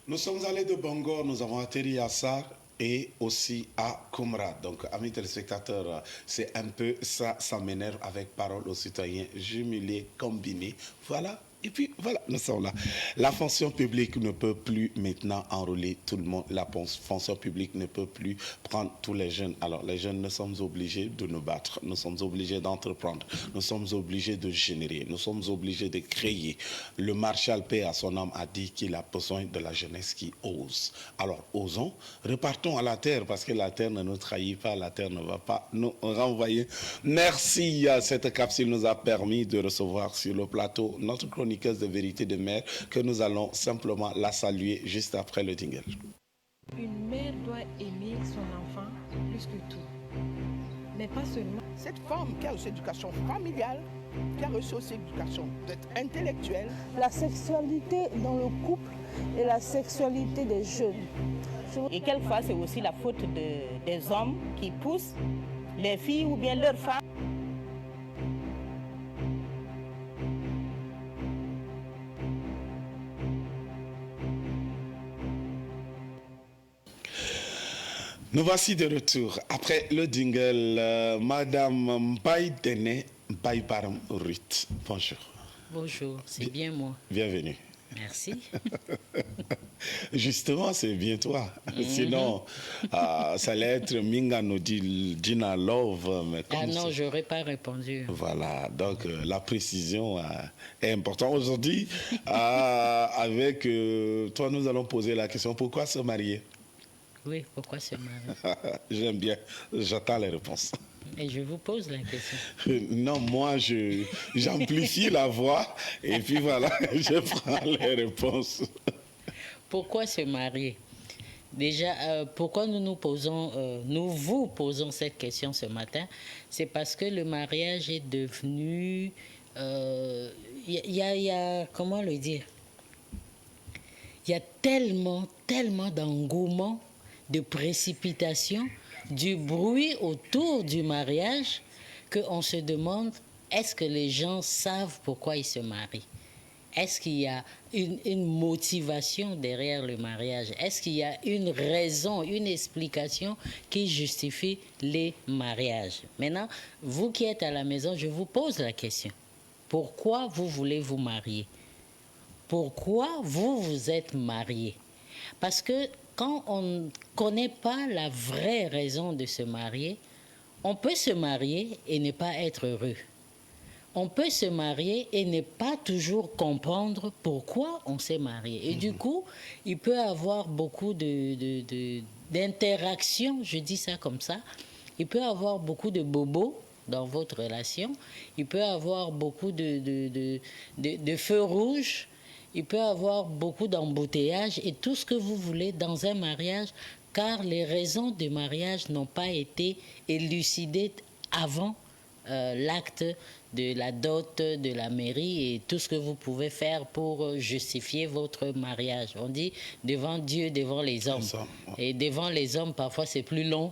Nous sommes allés de Bangor, nous avons atterri à Sarr et aussi à Komra. Donc, amis téléspectateurs, c'est un peu ça, ça m'énerve avec parole aux citoyens, jumelé, combiné. Voilà. Et puis, voilà, nous sommes là. La fonction publique ne peut plus maintenant enrôler tout le monde. La fonction publique ne peut plus prendre tous les jeunes. Alors, les jeunes, nous sommes obligés de nous battre. Nous sommes obligés d'entreprendre. Nous sommes obligés de générer. Nous sommes obligés de créer. Le Marshal P, à son âme, a dit qu'il a besoin de la jeunesse qui ose. Alors, osons. Repartons à la terre, parce que la terre ne nous trahit pas. La terre ne va pas nous renvoyer. Merci. Cette capsule nous a permis de recevoir sur le plateau notre chroniqueuse de vérité de mère, que nous allons simplement la saluer juste après le jingle. Une mère doit aimer son enfant plus que tout, mais pas seulement. Cette femme qui a reçu l'éducation familiale, qui a reçu aussi l'éducation intellectuelle. La sexualité dans le couple et la sexualité des jeunes. Et quelquefois, c'est aussi la faute des hommes qui poussent les filles ou bien leurs femmes. Nous voici de retour. Après le jingle, Madame Mbaye Dene Mbaye Param Ruth. Bonjour. Bonjour, c'est bien moi. Bienvenue. Merci. Justement, c'est bien toi. Sinon, ça allait être Minga Nodil Dina Love. Mais ah non, je n'aurais pas répondu. Voilà, donc la précision est importante. Aujourd'hui, avec toi, nous allons poser la question, pourquoi se marier? Oui, pourquoi se marier? J'aime bien, j'attends les réponses. Et je vous pose la question. Non, moi, j'amplifie la voix et puis voilà, je prends les réponses. Pourquoi se marier? Déjà, pourquoi nous vous posons cette question ce matin? C'est parce que le mariage est devenu... comment le dire? Il y a tellement d'engouement, de précipitation, du bruit autour du mariage qu'on se demande, est-ce que les gens savent pourquoi ils se marient? Est-ce qu'il y a une motivation derrière le mariage? Est-ce qu'il y a une raison, une explication qui justifie les mariages? Maintenant, vous qui êtes à la maison, je vous pose la question. Pourquoi vous voulez vous marier? Pourquoi vous vous êtes marié? Parce que quand on ne connaît pas la vraie raison de se marier, on peut se marier et ne pas être heureux. On peut se marier et ne pas toujours comprendre pourquoi on s'est marié. Et du coup, il peut y avoir beaucoup d'interaction, je dis ça comme ça. Il peut y avoir beaucoup de bobos dans votre relation. Il peut y avoir beaucoup de feux rouges. Il peut y avoir beaucoup d'embouteillages et tout ce que vous voulez dans un mariage, car les raisons du mariage n'ont pas été élucidées avant l'acte de la dot, de la mairie et tout ce que vous pouvez faire pour justifier votre mariage. On dit devant Dieu, devant les hommes. Et devant les hommes, parfois, c'est plus long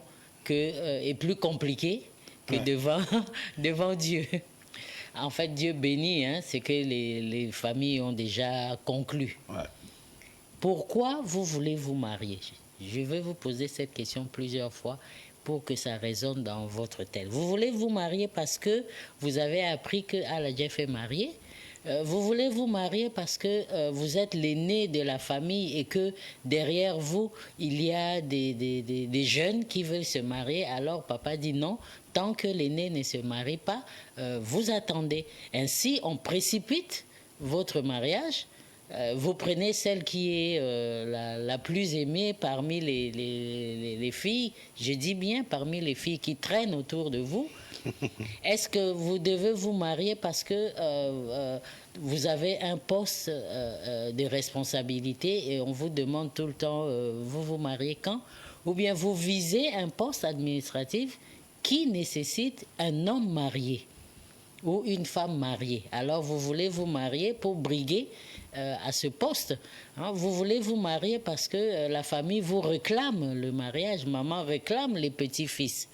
et plus compliqué que devant Dieu. En fait, Dieu bénit, c'est que les familles ont déjà conclu. Ouais. Pourquoi vous voulez vous marier? Je vais vous poser cette question plusieurs fois pour que ça résonne dans votre tête. Vous voulez vous marier parce que vous avez appris que Jeff est marié. Vous voulez vous marier parce que vous êtes l'aîné de la famille et que derrière vous, il y a des jeunes qui veulent se marier. Alors papa dit non, tant que l'aîné ne se marie pas, vous attendez. Ainsi, on précipite votre mariage. Vous prenez celle qui est la plus aimée parmi les filles, je dis bien parmi les filles qui traînent autour de vous. Est-ce que vous devez vous marier parce que vous avez un poste de responsabilité et on vous demande tout le temps, vous vous mariez quand? Ou bien vous visez un poste administratif qui nécessite un homme marié ou une femme mariée. Alors vous voulez vous marier pour briguer à ce poste. Vous voulez vous marier parce que la famille vous réclame le mariage. Maman réclame les petits-fils.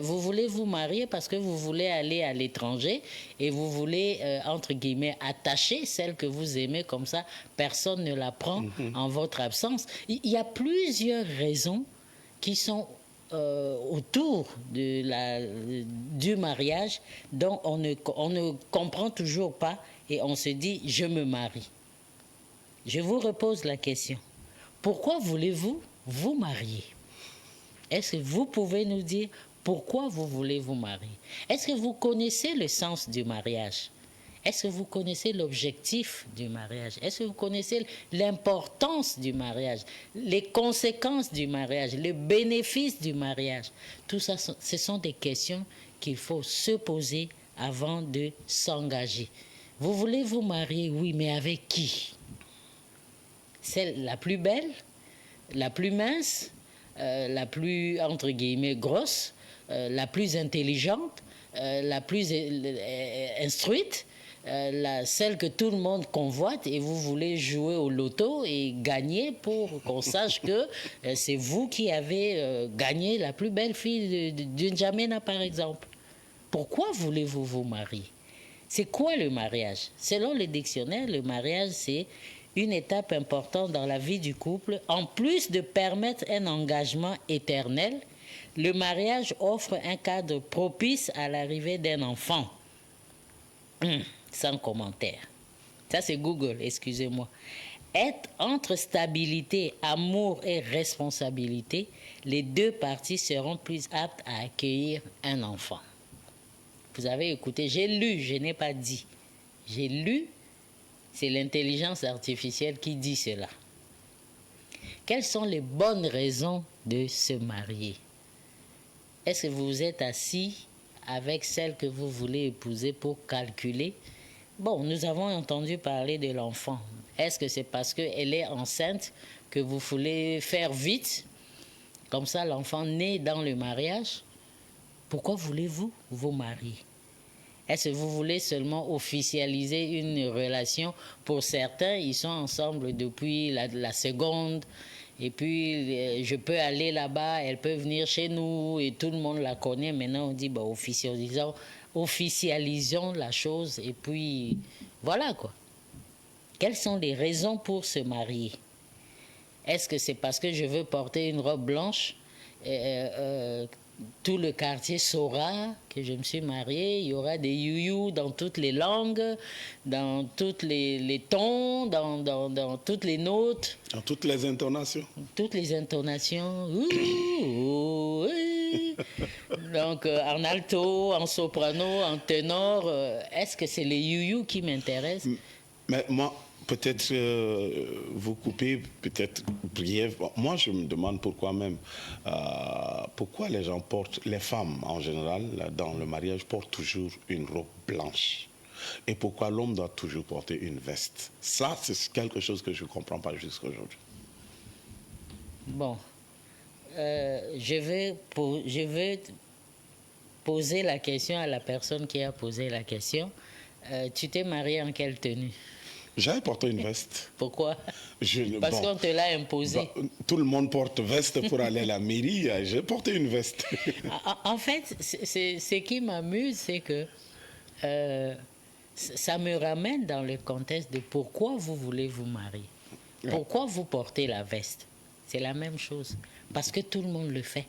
Vous voulez vous marier parce que vous voulez aller à l'étranger et vous voulez, entre guillemets, attacher celle que vous aimez, comme ça, personne ne la prend en votre absence. Il y a plusieurs raisons qui sont autour du mariage dont on ne comprend toujours pas et on se dit « je me marie ». Je vous repose la question. Pourquoi voulez-vous vous marier? Est-ce que vous pouvez nous dire pourquoi vous voulez vous marier? Est-ce que vous connaissez le sens du mariage? Est-ce que vous connaissez l'objectif du mariage? Est-ce que vous connaissez l'importance du mariage, les conséquences du mariage, les bénéfices du mariage? Tout ça, ce sont des questions qu'il faut se poser avant de s'engager. Vous voulez vous marier, oui, mais avec qui? Celle la plus belle, la plus mince, la plus, entre guillemets, grosse, la plus intelligente, la plus instruite, celle que tout le monde convoite et vous voulez jouer au loto et gagner pour qu'on sache que c'est vous qui avez gagné la plus belle fille d'une N'Djamena, par exemple. Pourquoi voulez-vous vous marier? C'est quoi le mariage? Selon le dictionnaire, le mariage, c'est une étape importante dans la vie du couple. En plus de permettre un engagement éternel, le mariage offre un cadre propice à l'arrivée d'un enfant. Sans commentaire. Ça, c'est Google, excusez-moi. Être entre stabilité, amour et responsabilité, les deux parties seront plus aptes à accueillir un enfant. Vous avez écouté, j'ai lu, je n'ai pas dit. J'ai lu, c'est l'intelligence artificielle qui dit cela. Quelles sont les bonnes raisons de se marier? Est-ce que vous vous êtes assis avec celle que vous voulez épouser pour calculer? Bon, nous avons entendu parler de l'enfant. Est-ce que c'est parce qu'elle est enceinte que vous voulez faire vite? Comme ça, l'enfant naît dans le mariage? Pourquoi voulez-vous vous marier? Est-ce que vous voulez seulement officialiser une relation? Pour certains, ils sont ensemble depuis la seconde. Et puis, je peux aller là-bas, elle peut venir chez nous et tout le monde la connaît. Maintenant, on dit, bah, officialisons la chose et puis voilà quoi. Quelles sont les raisons pour se marier? Est-ce que c'est parce que je veux porter une robe blanche? Tout le quartier saura que je me suis mariée. Il y aura des you-you dans toutes les langues, dans tous les tons, dans toutes les notes. Dans toutes les intonations. Toutes les intonations. Donc, en alto, en soprano, en ténor. Est-ce que c'est les you-you qui m'intéressent? Mais moi, peut-être vous couper, peut-être brièvement. Moi, je me demande pourquoi même, pourquoi les gens portent, les femmes en général, dans le mariage, portent toujours une robe blanche. Et pourquoi l'homme doit toujours porter une veste. Ça, c'est quelque chose que je ne comprends pas jusqu'à aujourd'hui. Bon, je vais poser la question à la personne qui a posé la question. Tu t'es marié en quelle tenue? J'avais porté une veste. Pourquoi? Parce qu'on te l'a imposé. Tout le monde porte veste pour aller à la mairie. J'ai porté une veste. En fait, ce qui m'amuse, c'est que ça me ramène dans le contexte de pourquoi vous voulez vous marier. Pourquoi vous portez la veste? C'est la même chose. Parce que tout le monde le fait.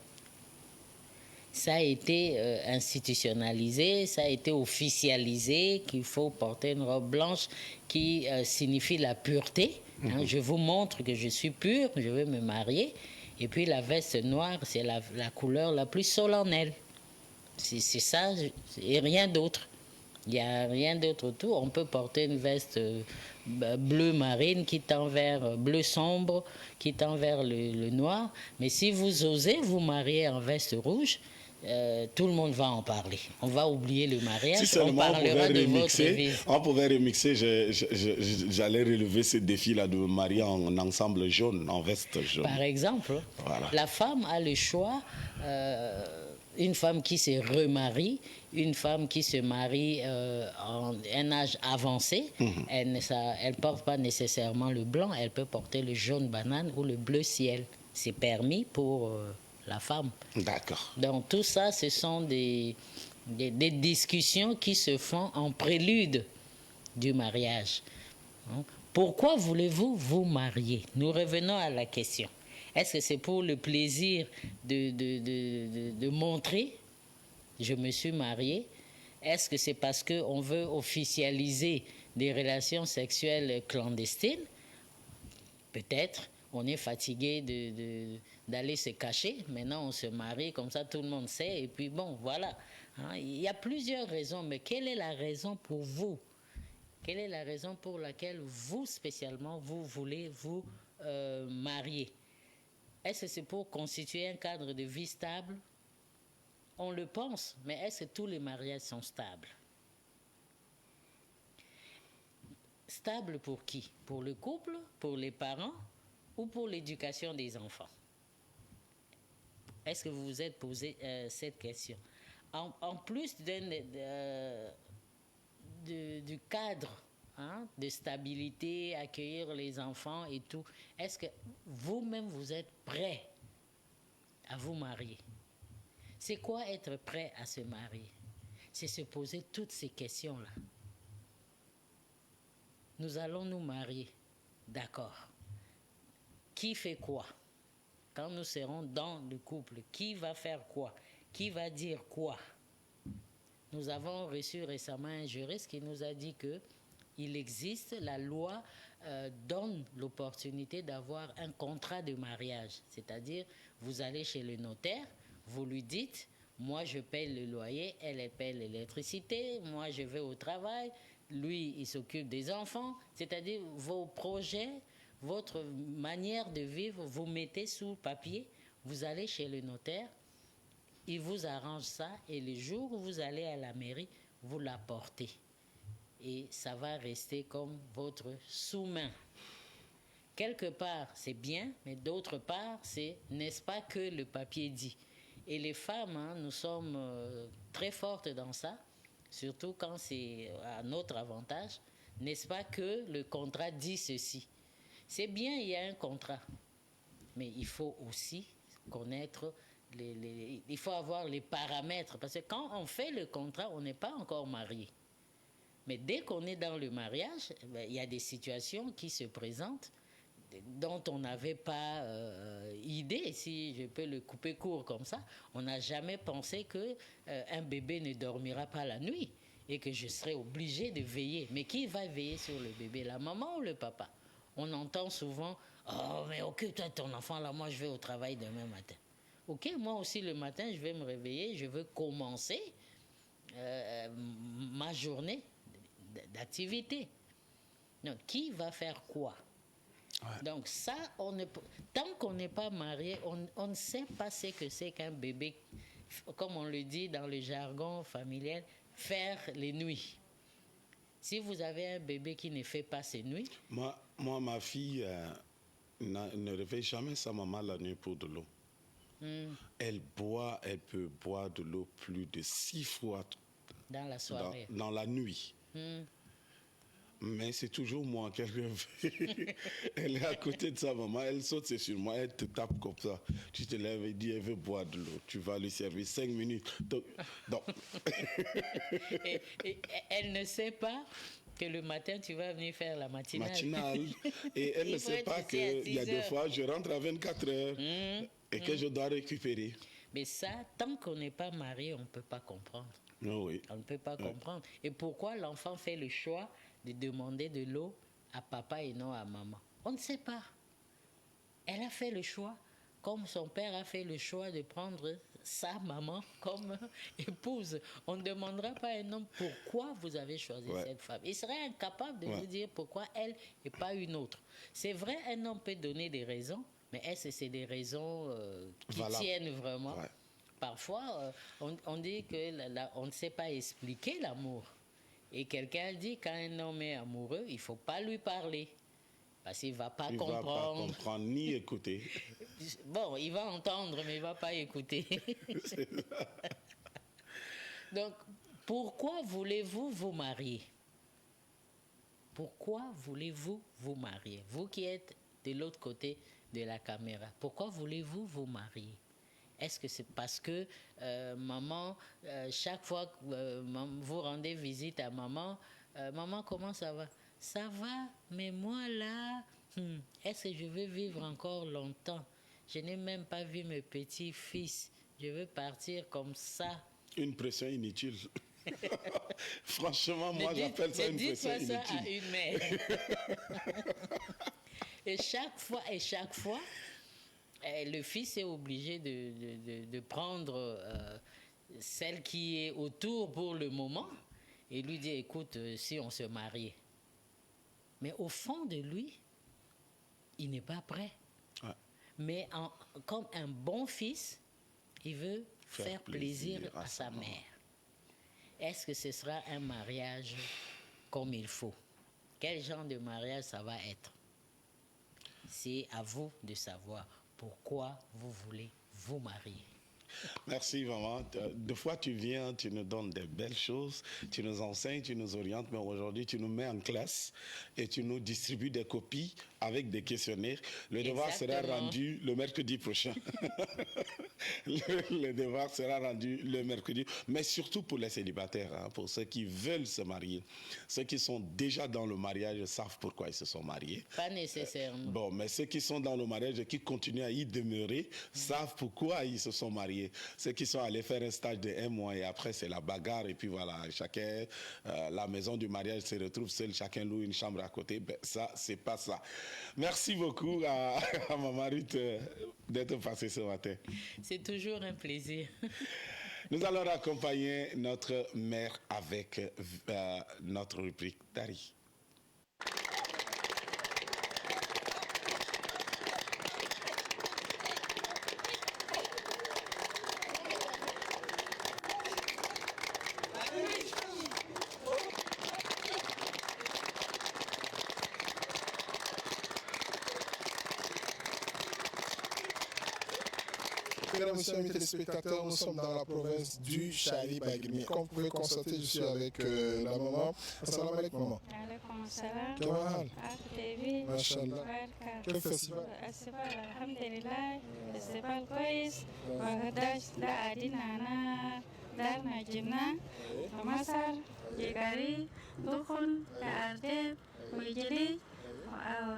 Ça a été institutionnalisé, ça a été officialisé qu'il faut porter une robe blanche qui signifie la pureté. Hein. Je vous montre que je suis pure, je vais me marier. Et puis la veste noire, c'est la couleur la plus solennelle. C'est ça et rien d'autre. Il n'y a rien d'autre autour. On peut porter une veste bleu marine qui tend vers bleu sombre, qui tend vers le noir. Mais si vous osez vous marier en veste rouge, tout le monde va en parler. On va oublier le mariage, si on parlera de votre vie. On pouvait remixer, j'allais relever ce défi-là de me marier en ensemble jaune, en veste jaune. Par exemple, voilà. La femme a le choix, une femme qui se remarie, une femme qui se marie en un âge avancé, elle ne porte pas nécessairement le blanc, elle peut porter le jaune banane ou le bleu ciel. C'est permis pour la femme. D'accord. Donc tout ça, ce sont des discussions qui se font en prélude du mariage. Pourquoi voulez-vous vous marier? Nous revenons à la question. Est-ce que c'est pour le plaisir de montrer je me suis mariée? Est-ce que c'est parce qu'on veut officialiser des relations sexuelles clandestines? Peut-être. On est fatigué d'aller se cacher. Maintenant, on se marie, comme ça tout le monde sait. Et puis bon, voilà. Hein, il y a plusieurs raisons, mais quelle est la raison pour vous? Quelle est la raison pour laquelle vous, spécialement, vous voulez vous marier? Est-ce que c'est pour constituer un cadre de vie stable? On le pense, mais est-ce que tous les mariages sont stables? Stables pour qui? Pour le couple, pour les parents ou pour l'éducation des enfants? Est-ce que vous vous êtes posé cette question? En plus du cadre de stabilité, accueillir les enfants et tout, est-ce que vous-même vous êtes prêt à vous marier? C'est quoi être prêt à se marier? C'est se poser toutes ces questions-là. Nous allons nous marier, d'accord. Qui fait quoi? Quand nous serons dans le couple, qui va faire quoi? Qui va dire quoi? Nous avons reçu récemment un juriste qui nous a dit qu'il existe, la loi donne l'opportunité d'avoir un contrat de mariage. C'est-à-dire, vous allez chez le notaire, vous lui dites, moi je paye le loyer, elle paye l'électricité, moi je vais au travail, lui il s'occupe des enfants. C'est-à-dire, vos projets, votre manière de vivre, vous mettez sous papier, vous allez chez le notaire, il vous arrange ça et le jour où vous allez à la mairie, vous l'apportez. Et ça va rester comme votre sous-main. Quelque part, c'est bien, mais d'autre part, c'est, n'est-ce pas, que le papier dit. Et les femmes, nous sommes très fortes dans ça, surtout quand c'est à notre avantage. N'est-ce pas que le contrat dit ceci? C'est bien, il y a un contrat, mais il faut aussi connaître, il faut avoir les paramètres, parce que quand on fait le contrat, on n'est pas encore marié. Mais dès qu'on est dans le mariage, il y a des situations qui se présentent dont on n'avait pas idée, si je peux le couper court comme ça. On n'a jamais pensé qu'un bébé ne dormira pas la nuit et que je serais obligée de veiller. Mais qui va veiller sur le bébé, la maman ou le papa? On entend souvent « Oh, mais occupe-toi de ton enfant, là, moi je vais au travail demain matin. » Ok, moi aussi le matin, je vais me réveiller, je veux commencer ma journée d'activité. Non, qui va faire quoi? Donc ça, tant qu'on n'est pas marié, on ne sait pas ce que c'est qu'un bébé, comme on le dit dans le jargon familial, faire les nuits. Si vous avez un bébé qui ne fait pas ses nuits... Moi ma fille ne réveille jamais sa maman la nuit pour de l'eau. Elle peut boire de l'eau plus de 6 fois dans la soirée. Dans la nuit. Mais c'est toujours moi qu'elle réveille. Elle est à côté de sa maman, elle saute sur moi, elle te tape comme ça. Tu te lèves et dis, elle veut boire de l'eau. Tu vas lui servir 5 minutes. Donc. et elle ne sait pas que le matin, tu vas venir faire la matinale. Et elle ne sait pas qu'il y a des fois, je rentre à 24 heures et que je dois récupérer. Mais ça, tant qu'on n'est pas marié, on ne peut pas comprendre. Oui. On ne peut pas comprendre. Et pourquoi l'enfant fait le choix de demander de l'eau à papa et non à maman? On ne sait pas. Elle a fait le choix, comme son père a fait le choix de prendre sa maman comme épouse. On ne demandera pas à un homme pourquoi vous avez choisi cette femme. Il serait incapable de vous dire pourquoi elle et pas une autre. C'est vrai, un homme peut donner des raisons, mais est-ce que c'est des raisons qui tiennent vraiment? Parfois, on dit qu'on ne sait pas expliquer l'amour. Et quelqu'un dit quand un homme est amoureux, il ne faut pas lui parler. Parce qu'il ne va pas comprendre. Il ne va pas comprendre ni écouter. Bon, il va entendre, mais il ne va pas écouter. Donc, pourquoi voulez-vous vous marier? Pourquoi voulez-vous vous marier? Vous qui êtes de l'autre côté de la caméra, pourquoi voulez-vous vous marier? Est-ce que c'est parce que maman, chaque fois que vous rendez visite à maman, maman, comment ça va? Ça va, mais moi là, est-ce que je veux vivre encore longtemps? Je n'ai même pas vu mes petits-fils. Je veux partir comme ça. Une pression inutile. Franchement, moi j'appelle ça une pression inutile. Ne dites pas ça à une mère. Et chaque fois, le fils est obligé de prendre celle qui est autour pour le moment et lui dire, écoute, si on se mariait. Mais au fond de lui, il n'est pas prêt. Mais comme un bon fils, il veut faire plaisir à sa mère. Est-ce que ce sera un mariage comme il faut? Quel genre de mariage ça va être? C'est à vous de savoir pourquoi vous voulez vous marier. Merci maman. Des fois tu viens, tu nous donnes des belles choses, tu nous enseignes, tu nous orientes, mais aujourd'hui tu nous mets en classe et tu nous distribues des copies avec des questionnaires. Le devoir sera rendu le mercredi prochain. Le devoir sera rendu le mercredi, mais surtout pour les célibataires, hein, pour ceux qui veulent se marier. Ceux qui sont déjà dans le mariage savent pourquoi ils se sont mariés. Pas nécessairement. Bon, mais ceux qui sont dans le mariage et qui continuent à y demeurer savent pourquoi ils se sont mariés. Ceux qui sont allés faire un stage de 1 mois et après c'est la bagarre et puis voilà, chacun, la maison du mariage se retrouve seule, chacun loue une chambre à côté. Ben, ça, c'est pas ça. Merci beaucoup à Maman Ruth d'être passée ce matin. C'est toujours un plaisir. Nous allons accompagner notre mère avec notre rubrique Dari. Mesdames, Messieurs, amis téléspectateurs, nous sommes dans la province du Chari-Baguimi. Comme vous pouvez constater, je suis avec la maman. Assalamu alaikum, maman. Alaikum assalam. Comment va? Machallah. Quel festival? Festival, alhamdulillah. Festival kois. Wagadash da adinana. Darna jimna. Masar. Jigari. Dukun. Arte. Wijili.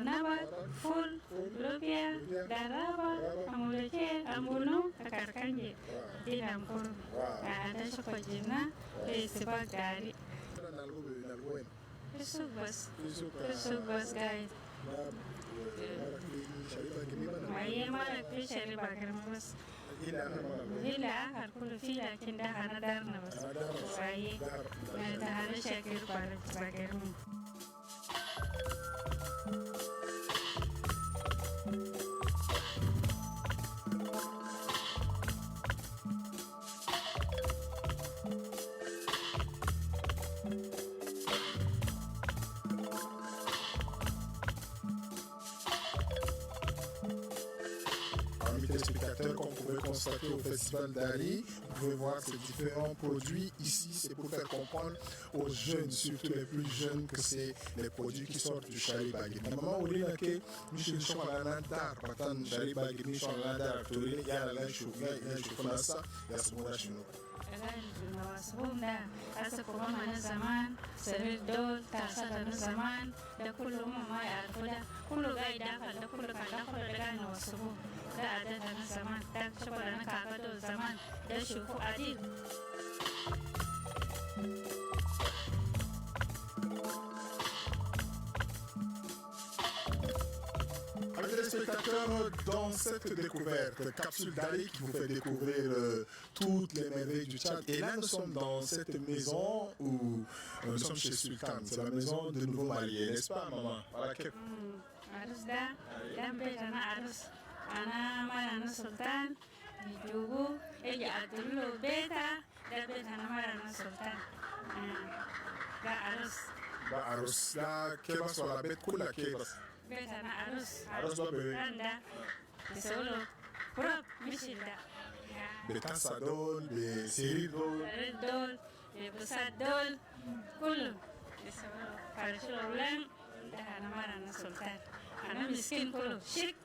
Nabat, Ful, Lupia, Daraba, Amuleke, Ambuno, Akarkanje, Dinamkur, ada Sokojina, Esibagari. Subas guide. Mayema Fishari Bagramas. Villa, Harkul Fila, Kinda Hanadarnavas. Saye, Nahara Shakir Bagram. Téléspectateurs, comme vous pouvez constater au Festival d'Ali, vous pouvez voir ces différents produits. Ici, c'est pour faire comprendre aux jeunes, surtout les plus jeunes, que c'est les produits qui sortent du Shari Bagirmi. Maman, on dit que nous sommes à l'Andar, partant Shari Bagirmi, nous sommes à l'Andar, il y a la chouga, il y a la choufanassa, il y a ce moment-là chez nous. wasbunda asa kuma mana zaman sarir dol ta sata zaman da kullum ma ya arfuda kullu gai da kan da kullu kan da kullu da gane wasu da adada na zaman da shakwa na kaka dol zaman da shuku adil. Amis téléspectateurs, dans cette découverte, Capsule d'Ali qui vous fait découvrir toutes les merveilles du Tchad. Et là, nous sommes dans cette maison où nous sommes chez Sultan. C'est la maison de nouveau mariés, n'est-ce pas, maman? Voilà. Arus da dan beta na arus ana mana sultan jugu eji adullo beta dan beta na mana sultan ga arus ba arus da ke ba so la bet kula ke ba beta na arus ba be anda solo prop mishilda beta sadol be seridol dol be busadol kullu solo parsholo da na mana sultan ana miskin kullu shik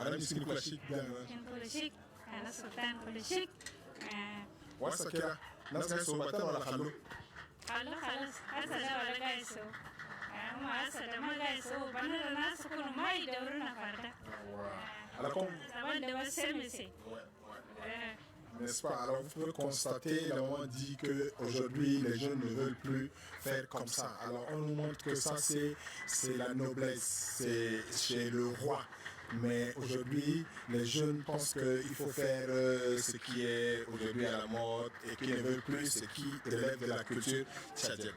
ana miskin kullu shik da kullu shik ana sultan kullu shik wasa kira nasa so batan wala khallu خلاص هسه ده ولا جايسو هم هسه ده ما جايسو بنا الناس كلهم ما يدورنا فردا علىكم طبعا ده بس سمسي N'est-ce pas? Alors vous pouvez constater, la maman dit qu'aujourd'hui les jeunes ne veulent plus faire comme ça. Alors on nous montre que ça c'est la noblesse, c'est chez le roi. Mais aujourd'hui les jeunes pensent qu'il faut faire ce qui est aujourd'hui à la mode et qu'ils ne veulent plus ce qui relève de la culture tchadienne.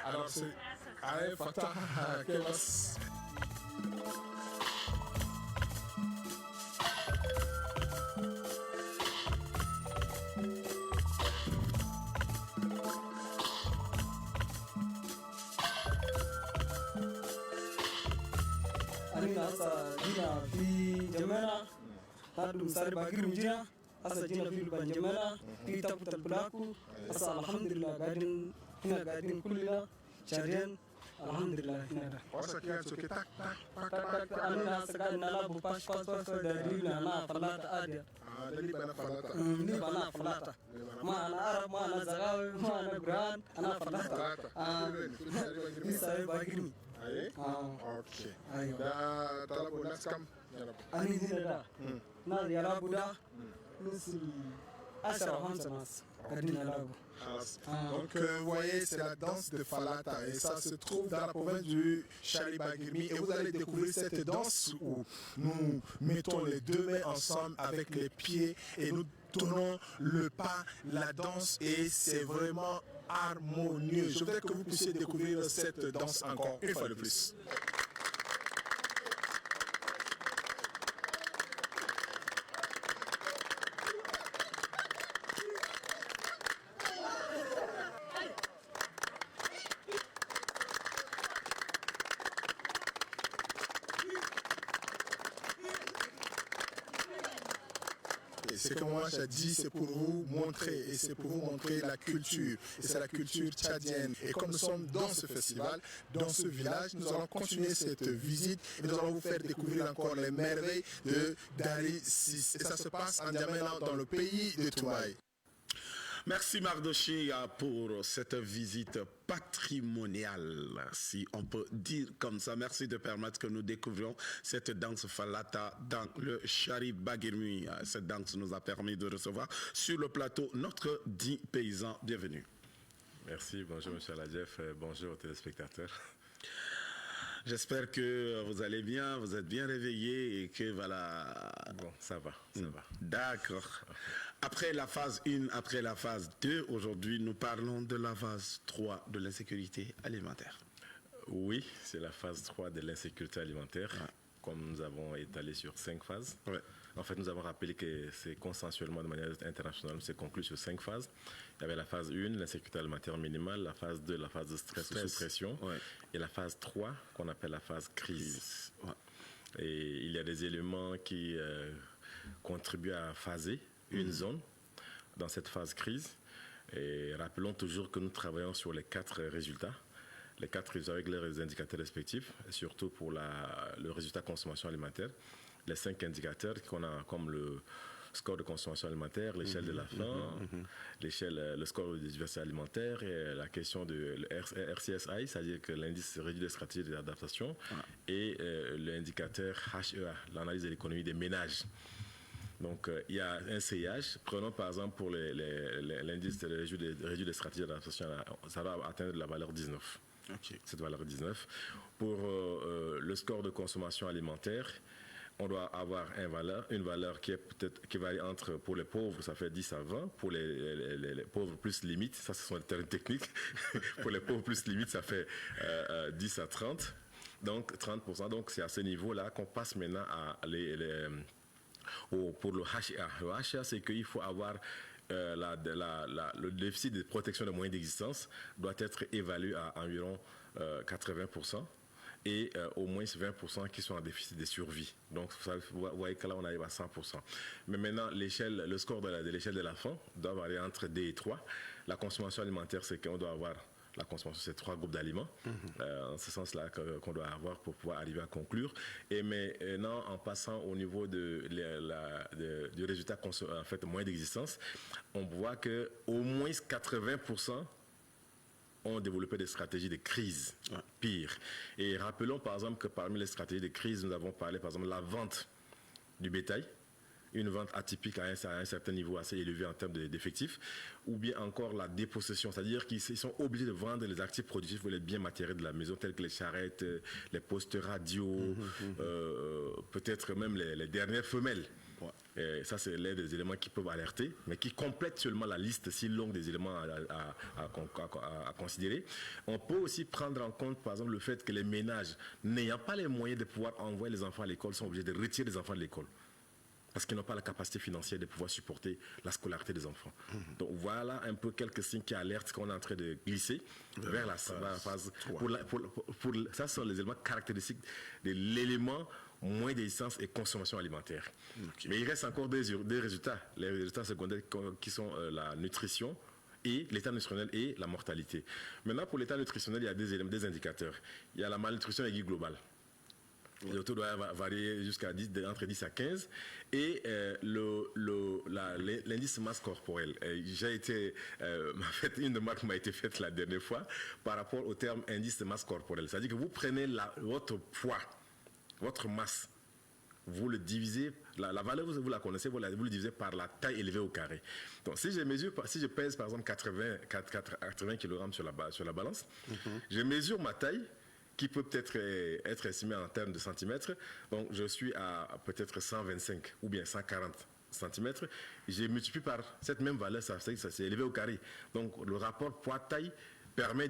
Alors c'est Aïe Fatah Kebas. asa jina fi jamana hadu sari bagir mjina asa jina fi luban jamana fi taputal bulaku asa alhamdulillah gadin hina gadin kullina charian alhamdulillah hina da wasa kiya so tak tak tak anna sagan nala bu pas dari na falata adia dari bana falata ni bana falata ma ana arab ma ana zagawi ma ana quran ana falata ni sari bagir mi Aye? Ok. Da talabo naskam ani dina da na yarabu da nisi ashara hamsanas kadina yarabu. Donc vous voyez, c'est la danse de Falata et ça se trouve dans la province du Shari Bagirmi et vous allez découvrir cette danse où nous mettons les deux mains ensemble avec les pieds et nous donnons le pas, la danse et c'est vraiment harmonieux. Je voudrais que vous puissiez découvrir cette danse encore une fois de plus. C'est comme moi j'ai dit, c'est pour vous montrer et c'est pour vous montrer la culture et c'est la culture tchadienne. Et comme nous sommes dans ce festival, dans ce village, nous allons continuer cette visite et nous allons vous faire découvrir encore les merveilles de Dari 6. Et ça se passe en Djamena dans le pays de Toumaï. Merci Mardoché pour cette visite patrimoniale, si on peut dire comme ça. Merci de permettre que nous découvrions cette danse Falata dans le Shari Bagirmi. Cette danse nous a permis de recevoir sur le plateau notre 10 paysans. Bienvenue. Merci, bonjour M. Aladjef, bonjour aux téléspectateurs. J'espère que vous allez bien, vous êtes bien réveillés et que voilà... Bon, ça va, ça va. D'accord. Après la phase 1, après la phase 2, aujourd'hui, nous parlons de la phase 3 de l'insécurité alimentaire. Oui, c'est la phase 3 de l'insécurité alimentaire. Ouais. Comme nous avons étalé sur 5 phases. Ouais. En fait, nous avons rappelé que c'est consensuellement de manière internationale, c'est conclu sur 5 phases. Il y avait la phase 1, l'insécurité alimentaire minimale, la phase 2, la phase de stress ou sous pression, ouais. Et la phase 3, qu'on appelle la phase crise. Ouais. Et il y a des éléments qui contribuent à phaser une zone dans cette phase crise. Et rappelons toujours que nous travaillons sur les 4 résultats. Les 4 résultats avec leurs indicateurs respectifs, surtout pour le résultat consommation alimentaire. Les 5 indicateurs qu'on a comme le score de consommation alimentaire, l'échelle de la faim, le score de diversité alimentaire et la question de RCSI, c'est-à-dire que l'indice réduit des stratégies d'adaptation, et l'indicateur HEA, l'analyse de l'économie des ménages. Donc, il y a un CIH. Prenons par exemple pour l'indice réduit des stratégies d'adaptation, ça va atteindre la valeur 19. Okay. Cette valeur 19. Pour le score de consommation alimentaire, on doit avoir une valeur qui est peut-être qui varie entre, pour les pauvres, ça fait 10 à 20, pour les pauvres plus limite, ça ce sont des termes techniques, pour les pauvres plus limite, ça fait 10 à 30, donc 30%. Donc c'est à ce niveau-là qu'on passe maintenant à pour le HA. Le HA, c'est qu'il faut avoir le déficit de protection des moyens d'existence doit être évalué à environ 80% et au moins 20% qui sont en déficit de survie. Donc vous voyez que là on arrive à 100%. Mais maintenant le score de l'échelle de la faim doit varier entre D et 3. La consommation alimentaire, c'est qu'on doit avoir la consommation, c'est 3 groupes d'aliments, en ce sens-là qu'on doit avoir pour pouvoir arriver à conclure. Et maintenant, en passant au niveau du résultat en fait, moyen d'existence, on voit qu'au moins 80% ont développé des stratégies de crise, pire. Et rappelons par exemple que parmi les stratégies de crise, nous avons parlé par exemple de la vente du bétail, une vente atypique à un certain niveau assez élevé en termes d'effectifs, ou bien encore la dépossession, c'est-à-dire qu'ils sont obligés de vendre les actifs productifs ou les biens matériels de la maison, tels que les charrettes, les postes radio, peut-être même les dernières femelles. Et ça, c'est l'un des éléments qui peuvent alerter, mais qui complètent seulement la liste si longue des éléments à considérer. On peut aussi prendre en compte, par exemple, le fait que les ménages n'ayant pas les moyens de pouvoir envoyer les enfants à l'école sont obligés de retirer les enfants de l'école, parce qu'ils n'ont pas la capacité financière de pouvoir supporter la scolarité des enfants. Donc voilà un peu quelques signes qui alertent qu'on est en train de glisser vers la phase 3. Ça, ce sont les éléments caractéristiques de l'élément moins d'essence et consommation alimentaire. Okay. Mais il reste encore des résultats. Les résultats secondaires qui sont la nutrition, et l'état nutritionnel et la mortalité. Maintenant, pour l'état nutritionnel, il y a des indicateurs. Il y a la malnutrition aiguë globale. Le taux doit varier jusqu'à entre 10 à 15. Et l'indice masse corporelle. J'ai été, une remarque m'a été faite la dernière fois par rapport au terme indice de masse corporelle. C'est-à-dire que vous prenez votre poids, votre masse, vous le divisez, la valeur vous la connaissez, vous le divisez par la taille élevée au carré. Donc si je pèse par exemple 80 kg sur la balance, je mesure ma taille, qui peut peut-être être estimé en termes de centimètres. Donc, je suis à peut-être 125 ou bien 140 centimètres. Je multiplie par cette même valeur, ça s'est élevé au carré. Donc, le rapport poids-taille permet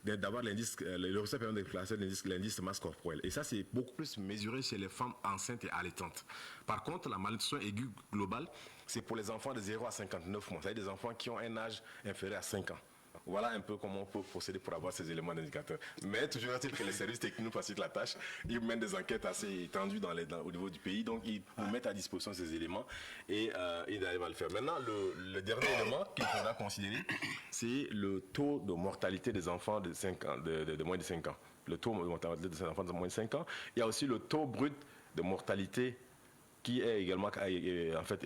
d'avoir l'indice, le résultat permet de placer l'indice de masse corporelle. Et ça, c'est beaucoup plus mesuré chez les femmes enceintes et allaitantes. Par contre, la malnutrition aiguë globale, c'est pour les enfants de 0 à 59 mois. C'est-à-dire des enfants qui ont un âge inférieur à 5 ans. Voilà un peu comment on peut procéder pour avoir ces éléments d'indicateurs. Mais toujours est-il que les services techniques nous facilitent la tâche. Ils mènent des enquêtes assez étendues au niveau du pays. Donc, ils vous mettent à disposition ces éléments et ils arrivent à le faire. Maintenant, le dernier élément qu'il faudra considérer, c'est le taux de mortalité des enfants de 5 ans, de moins de 5 ans. Le taux de mortalité des enfants de moins de 5 ans. Il y a aussi le taux brut de mortalité qui est également en fait,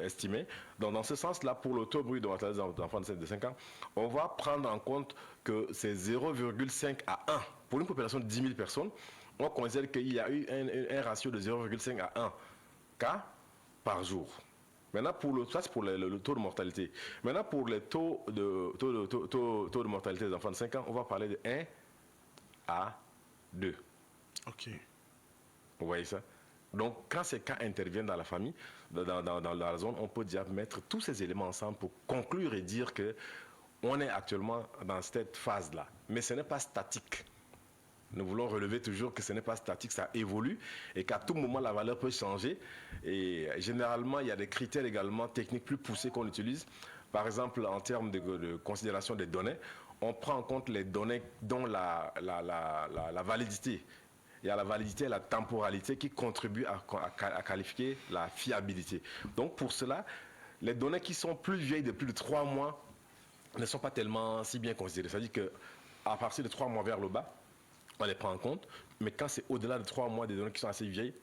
estimé. Donc, dans ce sens-là, pour le taux brut de mortalité des enfants de 5 ans, on va prendre en compte que c'est 0,5 à 1. Pour une population de 10 000 personnes, on considère qu'il y a eu un ratio de 0,5 à 1 cas par jour. Maintenant, ça c'est pour le taux de mortalité. Maintenant, pour les taux de mortalité des enfants de 5 ans, on va parler de 1 à 2. OK. Vous voyez ça? Donc, quand ces cas interviennent dans la famille, dans la zone, on peut déjà mettre tous ces éléments ensemble pour conclure et dire qu'on est actuellement dans cette phase-là. Mais ce n'est pas statique. Nous voulons relever toujours que ce n'est pas statique, ça évolue et qu'à tout moment, la valeur peut changer. Et généralement, il y a des critères également techniques plus poussés qu'on utilise. Par exemple, en termes de considération des données, on prend en compte les données dont la validité. Il y a la validité et la temporalité qui contribuent à qualifier la fiabilité. Donc pour cela, les données qui sont plus vieilles de plus de 3 mois ne sont pas tellement si bien considérées. C'est-à-dire qu'à partir de 3 mois vers le bas, on les prend en compte. Mais quand c'est au-delà de 3 mois, des données qui sont assez vieilles,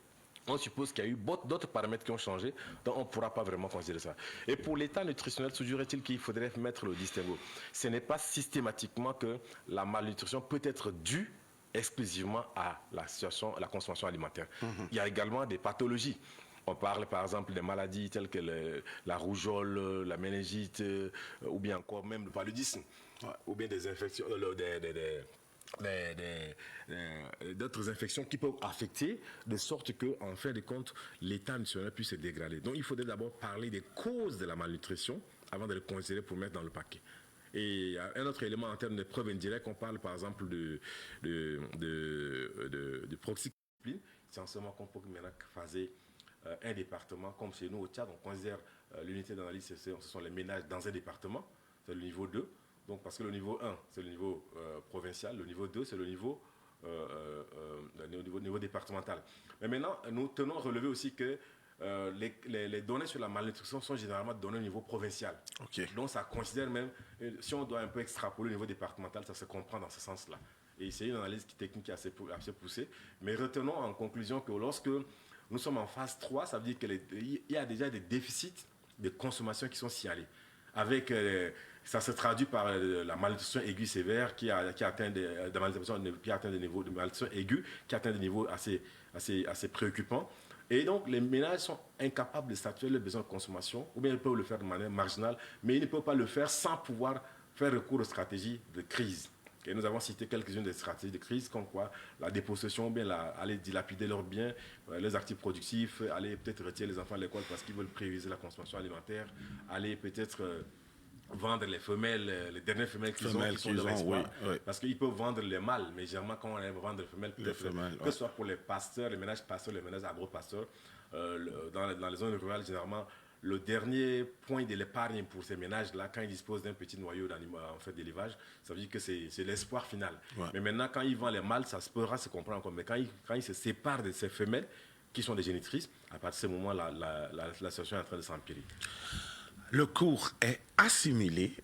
on suppose qu'il y a eu d'autres paramètres qui ont changé, donc on ne pourra pas vraiment considérer ça. Et pour l'état nutritionnel, toujours-il qu'il faudrait mettre le distinguo. Ce n'est pas systématiquement que la malnutrition peut être due exclusivement à la situation, la consommation alimentaire. Il y a également des pathologies. On parle par exemple des maladies telles que la rougeole, la méningite, ou bien encore même le paludisme, ou bien des infections, d'autres infections qui peuvent affecter, de sorte qu'en fin de compte, l'état nutritionnel puisse se dégrader. Donc il faudrait d'abord parler des causes de la malnutrition avant de le considérer pour mettre dans le paquet. Et un autre élément en termes de preuves indirectes, on parle par exemple de proxycycline. C'est en ce moment qu'on peut maintenant phaser un département, comme chez nous au Tchad, on considère l'unité d'analyse, ce sont les ménages dans un département, c'est le niveau 2. Donc parce que le niveau 1, c'est le niveau provincial, le niveau 2, c'est le niveau départemental. Mais maintenant, nous tenons à relever aussi que les données sur la malnutrition sont généralement données au niveau provincial. Donc ça considère même, si on doit un peu extrapoler au niveau départemental, ça se comprend dans ce sens-là. Et c'est une analyse technique assez poussée. Mais retenons en conclusion que lorsque nous sommes en phase 3, ça veut dire qu'il y a déjà des déficits de consommation qui sont signalés. Ça se traduit par la malnutrition aiguë sévère qui atteint des niveaux de malnutrition aiguë, qui atteint des niveaux assez préoccupants. Et donc, les ménages sont incapables de statuer leurs besoins de consommation, ou bien ils peuvent le faire de manière marginale, mais ils ne peuvent pas le faire sans pouvoir faire recours aux stratégies de crise. Et nous avons cité quelques-unes des stratégies de crise, comme quoi la dépossession, ou bien aller dilapider leurs biens, leurs actifs productifs, aller peut-être retirer les enfants à l'école parce qu'ils veulent prioriser la consommation alimentaire, aller peut-être vendre les femelles, les dernières femelles qu'ils ont, qui sont leur espoir. Oui. Parce qu'ils peuvent vendre les mâles, mais généralement quand on aime vendre les femelles, que ce soit pour les pasteurs, les ménages pasteurs, les ménages agro-pasteurs, dans les zones rurales, généralement, le dernier point de l'épargne pour ces ménages-là, quand ils disposent d'un petit noyau d'élevage, ça veut dire que c'est l'espoir final. Ouais. Mais maintenant, quand ils vendent les mâles, ça pourra se comprendre encore. Mais quand ils se séparent de ces femelles, qui sont des génitrices, à partir de ce moment, la situation est en train de s'empirer. Le cours est assimilé.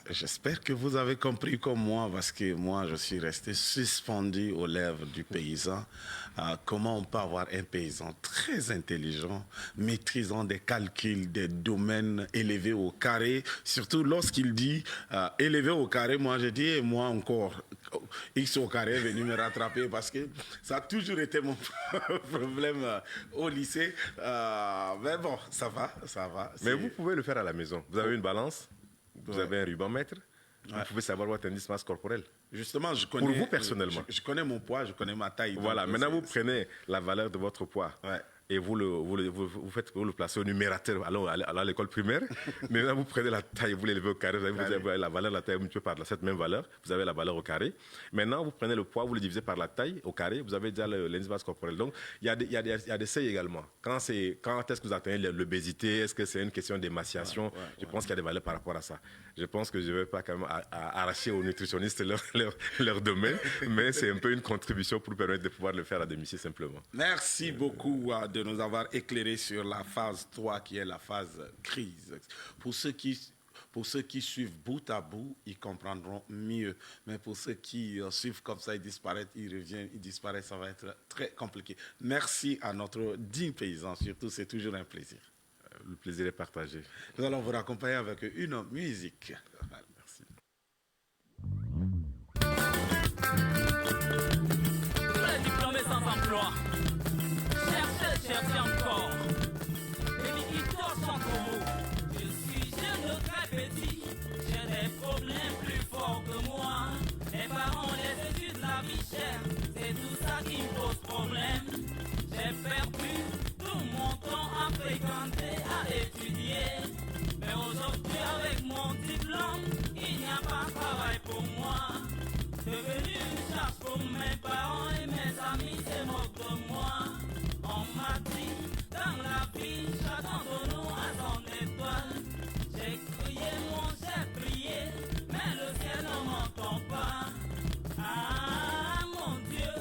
J'espère que vous avez compris comme moi, parce que moi, je suis resté suspendu aux lèvres du paysan. Comment on peut avoir un paysan très intelligent, maîtrisant des calculs, des domaines élevés au carré, surtout lorsqu'il dit élevé au carré, moi je dis, et moi encore, X au carré est venu me rattraper, parce que ça a toujours été mon problème au lycée. Mais bon, ça va. Mais vous pouvez le faire à la maison. Vous avez une balance, vous avez un ruban-mètre, vous pouvez savoir votre indice masse corporelle. Justement, je connais. Pour vous personnellement. Je connais mon poids, je connais ma taille. Voilà, maintenant vous prenez la valeur de votre poids. Et vous le placez au numérateur à l'école primaire. Maintenant, vous prenez la taille, vous l'élevez au carré, vous avez la valeur de la taille multipliée par cette même valeur, vous avez la valeur au carré. Maintenant, vous prenez le poids, vous le divisez par la taille au carré, vous avez déjà l'indice masse corporelle. Donc, il y a des seuils également. Quand est-ce que vous atteignez l'obésité? Est-ce que c'est une question d'émaciation? Je pense qu'il y a des valeurs par rapport à ça. Je pense que je ne vais pas quand même arracher aux nutritionnistes leur domaine, mais c'est un peu une contribution pour permettre de pouvoir le faire à domicile simplement. Merci beaucoup de nous avoir éclairé sur la phase 3 qui est la phase crise. Pour ceux qui suivent bout à bout, ils comprendront mieux. Mais pour ceux qui suivent comme ça, ils disparaissent, ils reviennent, ils disparaissent, ça va être très compliqué. Merci à notre digne paysan, surtout, c'est toujours un plaisir. Le plaisir est partagé. Nous allons vous raccompagner avec une musique. Merci. Tous les diplômés sans emploi. Cherchez encore. Les militaires sont comme je suis jeune, très petit. J'ai des problèmes plus forts que moi. Les parents, les études, la vie chère. C'est tout ça qui me pose problème. J'ai perdu fréquenter, à étudier. Mais aujourd'hui, avec mon diplôme, il n'y a pas de travail pour moi. Devenu une charge pour mes parents et mes amis, c'est moquent de moi. On m'a dit, dans la vie, chacun de nous a son étoile. J'ai crié, j'ai prié, mais le ciel ne m'entend pas. Ah mon Dieu,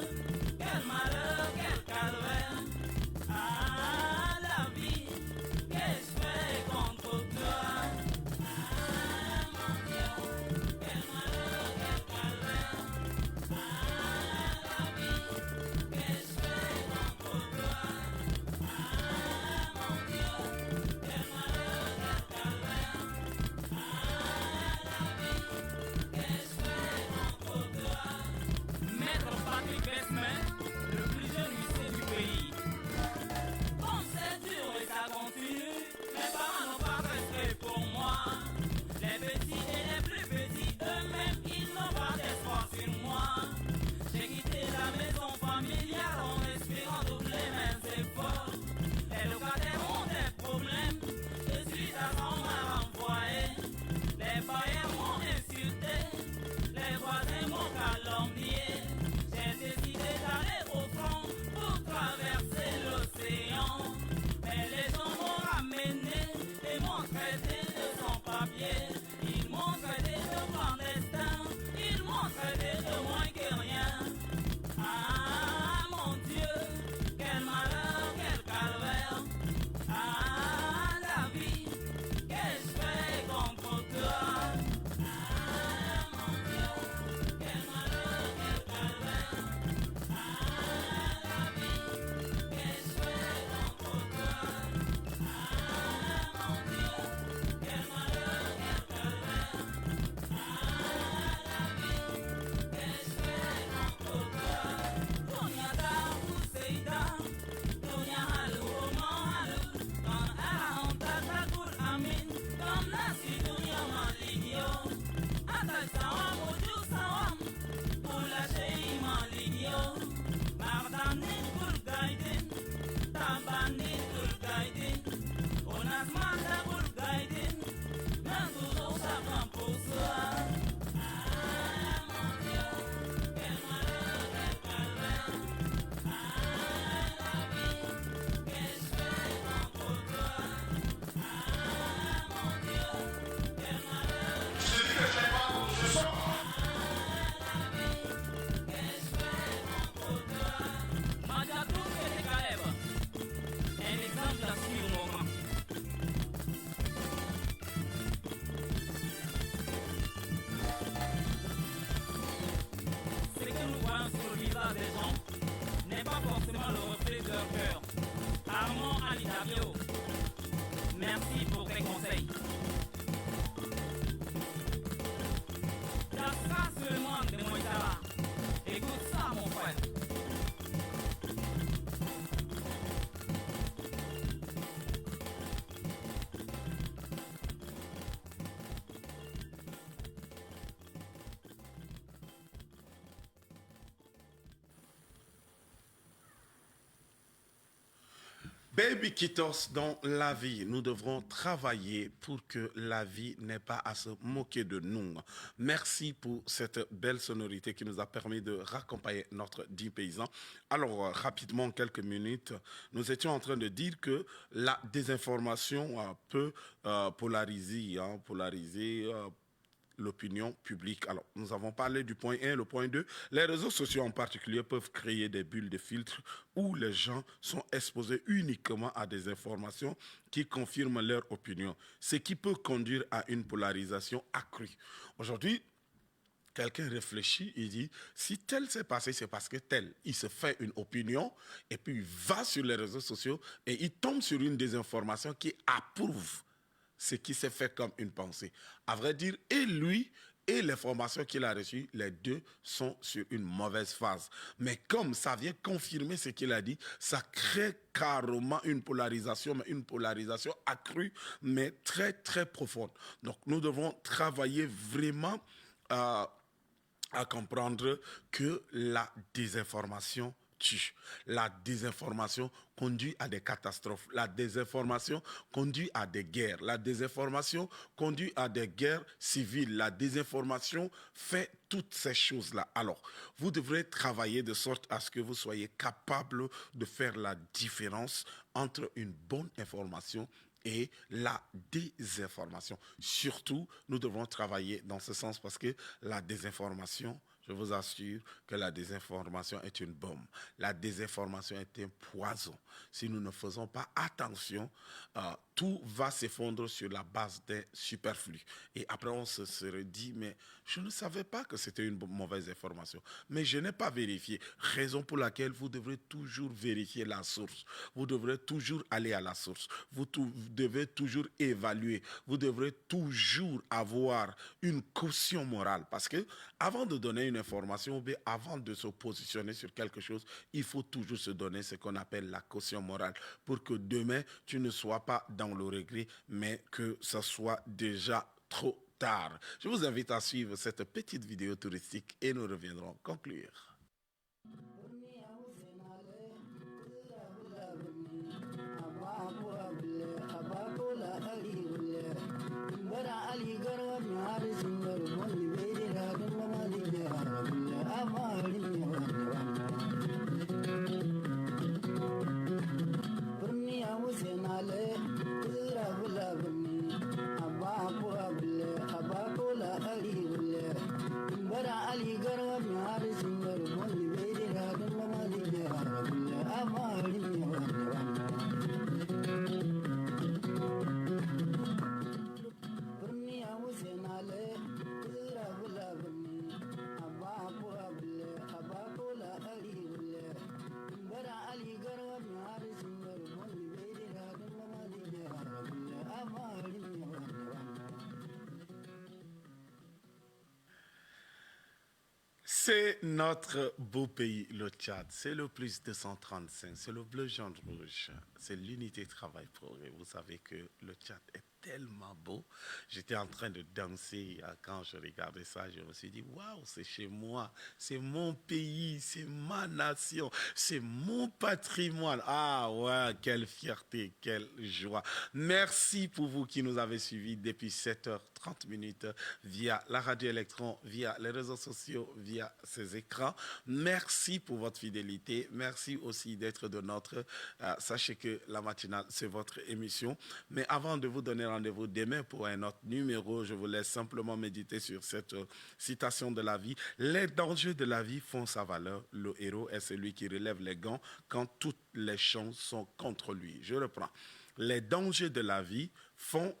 quel malheur, quel calvaire. Ah la vie, qu'ai-je fait contre toi? Ah mon Dieu, quel malheur, quel calvaire. Ah la vie, qu'ai-je fait contre toi? Ah mon Dieu, quel malheur, quel calvaire. Ah la vie, qu'ai-je fait contre toi? Maître Patrick Bessemer, le plus jeune huissier du pays. Bon, c'est dur et ça continue. Mes parents n'ont pas resté pour moi. Les petits et les plus petits, eux-mêmes, ils n'ont pas d'espoir sur moi. J'ai quitté la maison familiale en espérant doubler mes efforts. Les locataires ont des problèmes. Je suis à on m'a renvoyé. Les bailleurs m'ont insulté. Les voisins m'ont calomnié. J'ai décidé d'aller au front pour traverser l'océan. Mais les gens m'ont ramené et m'ont traité de sans-papier. Ils m'ont traité de clandestin. Ils m'ont traité de moins que rien. Ah mon Dieu, quel malheur, quel calvaire. Ah la vie, qu'ai-je fait contre toi? Ah mon Dieu, quel malheur, quel calvaire. Ah la vie, qu'ai-je fait contre toi? Ah mon Dieu, quel malheur, quel calvaire. Ah la vie, qu'ai-je fait contre toi? Dunia tahu seida, dunia halu halu. Kan arahon tatakul amin, kam nasi dunia maligyo. Atal sawam uju sawam, ula shei maligyo. Magdanin kul gaidin, tabanin kul gaidin. Onas manda kul gaidin, nandudo sakan pusua. Ah mon Dieu, quel malheur, quel calvaire. Ah la vie, qu'ai-je fait contre toi? Ah mon Dieu, quel malheur. Je dis que je n'ai pas de position. Ah la vie, qu'ai-je fait contre toi? Madjatou et Caleb, un exemple à suivre. Ce que nous voyons sur le visage des gens n'est pas forcément le reflet de leur cœur. Armand Alitabio, merci pour tes conseils. La trace le manque de Moïtala. Écoute ça mon frère. Baby Kitos, dans la vie, nous devrons travailler pour que la vie n'ait pas à se moquer de nous. Merci pour cette belle sonorité qui nous a permis de raccompagner notre dit paysan. Alors, rapidement, en quelques minutes, nous étions en train de dire que la désinformation peut polariser l'opinion publique. Alors, nous avons parlé du point 1, le point 2. Les réseaux sociaux en particulier peuvent créer des bulles de filtre où les gens sont exposés uniquement à des informations qui confirment leur opinion, ce qui peut conduire à une polarisation accrue. Aujourd'hui, quelqu'un réfléchit, il dit, si tel s'est passé, c'est parce que tel. Il se fait une opinion et puis il va sur les réseaux sociaux et il tombe sur une désinformation qui approuve ce qui s'est fait comme une pensée. À vrai dire, et lui et l'information qu'il a reçue, les deux sont sur une mauvaise phase. Mais comme ça vient confirmer ce qu'il a dit, ça crée carrément une polarisation, mais une polarisation accrue, mais très, très profonde. Donc, nous devons travailler vraiment à comprendre que la désinformation tue. La désinformation conduit à des catastrophes. La désinformation conduit à des guerres. La désinformation conduit à des guerres civiles. La désinformation fait toutes ces choses-là. Alors, vous devrez travailler de sorte à ce que vous soyez capable de faire la différence entre une bonne information et la désinformation. Surtout, nous devons travailler dans ce sens parce que la désinformation, je vous assure que la désinformation est une bombe. La désinformation est un poison. Si nous ne faisons pas attention, tout va s'effondrer sur la base des superflus. Et après, on se serait dit, mais je ne savais pas que c'était une mauvaise information. Mais je n'ai pas vérifié. Raison pour laquelle vous devrez toujours vérifier la source. Vous devrez toujours aller à la source. Vous devez toujours évaluer. Vous devrez toujours avoir une caution morale. Parce que avant de donner une information, ou bien avant de se positionner sur quelque chose, il faut toujours se donner ce qu'on appelle la caution morale pour que demain, tu ne sois pas dans le regret, mais que ce soit déjà trop tard. Je vous invite à suivre cette petite vidéo touristique et nous reviendrons conclure. C'est notre beau pays, le Tchad. C'est le plus 235, c'est le bleu, jaune, rouge. C'est l'unité travail-progrès. Vous savez que le Tchad est tellement beau. J'étais en train de danser quand je regardais ça. Je me suis dit, waouh, c'est chez moi. C'est mon pays, c'est ma nation, c'est mon patrimoine. Ah ouais, quelle fierté, quelle joie. Merci pour vous qui nous avez suivis depuis 7h30 via la radio Électron, via les réseaux sociaux, via ces écrans. Merci pour votre fidélité. Merci aussi d'être de notre. Sachez que la matinale, c'est votre émission. Mais avant de vous donner rendez-vous demain pour un autre numéro, je vous laisse simplement méditer sur cette citation de la vie. Les dangers de la vie font sa valeur. Le héros est celui qui relève les gants quand toutes les chances sont contre lui. Je reprends. Les dangers de la vie font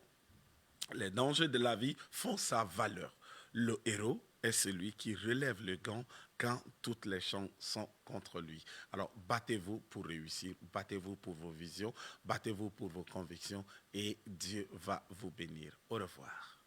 sa valeur. Le héros est celui qui relève le gant quand toutes les chances sont contre lui. Alors, battez-vous pour réussir, battez-vous pour vos visions, battez-vous pour vos convictions et Dieu va vous bénir. Au revoir.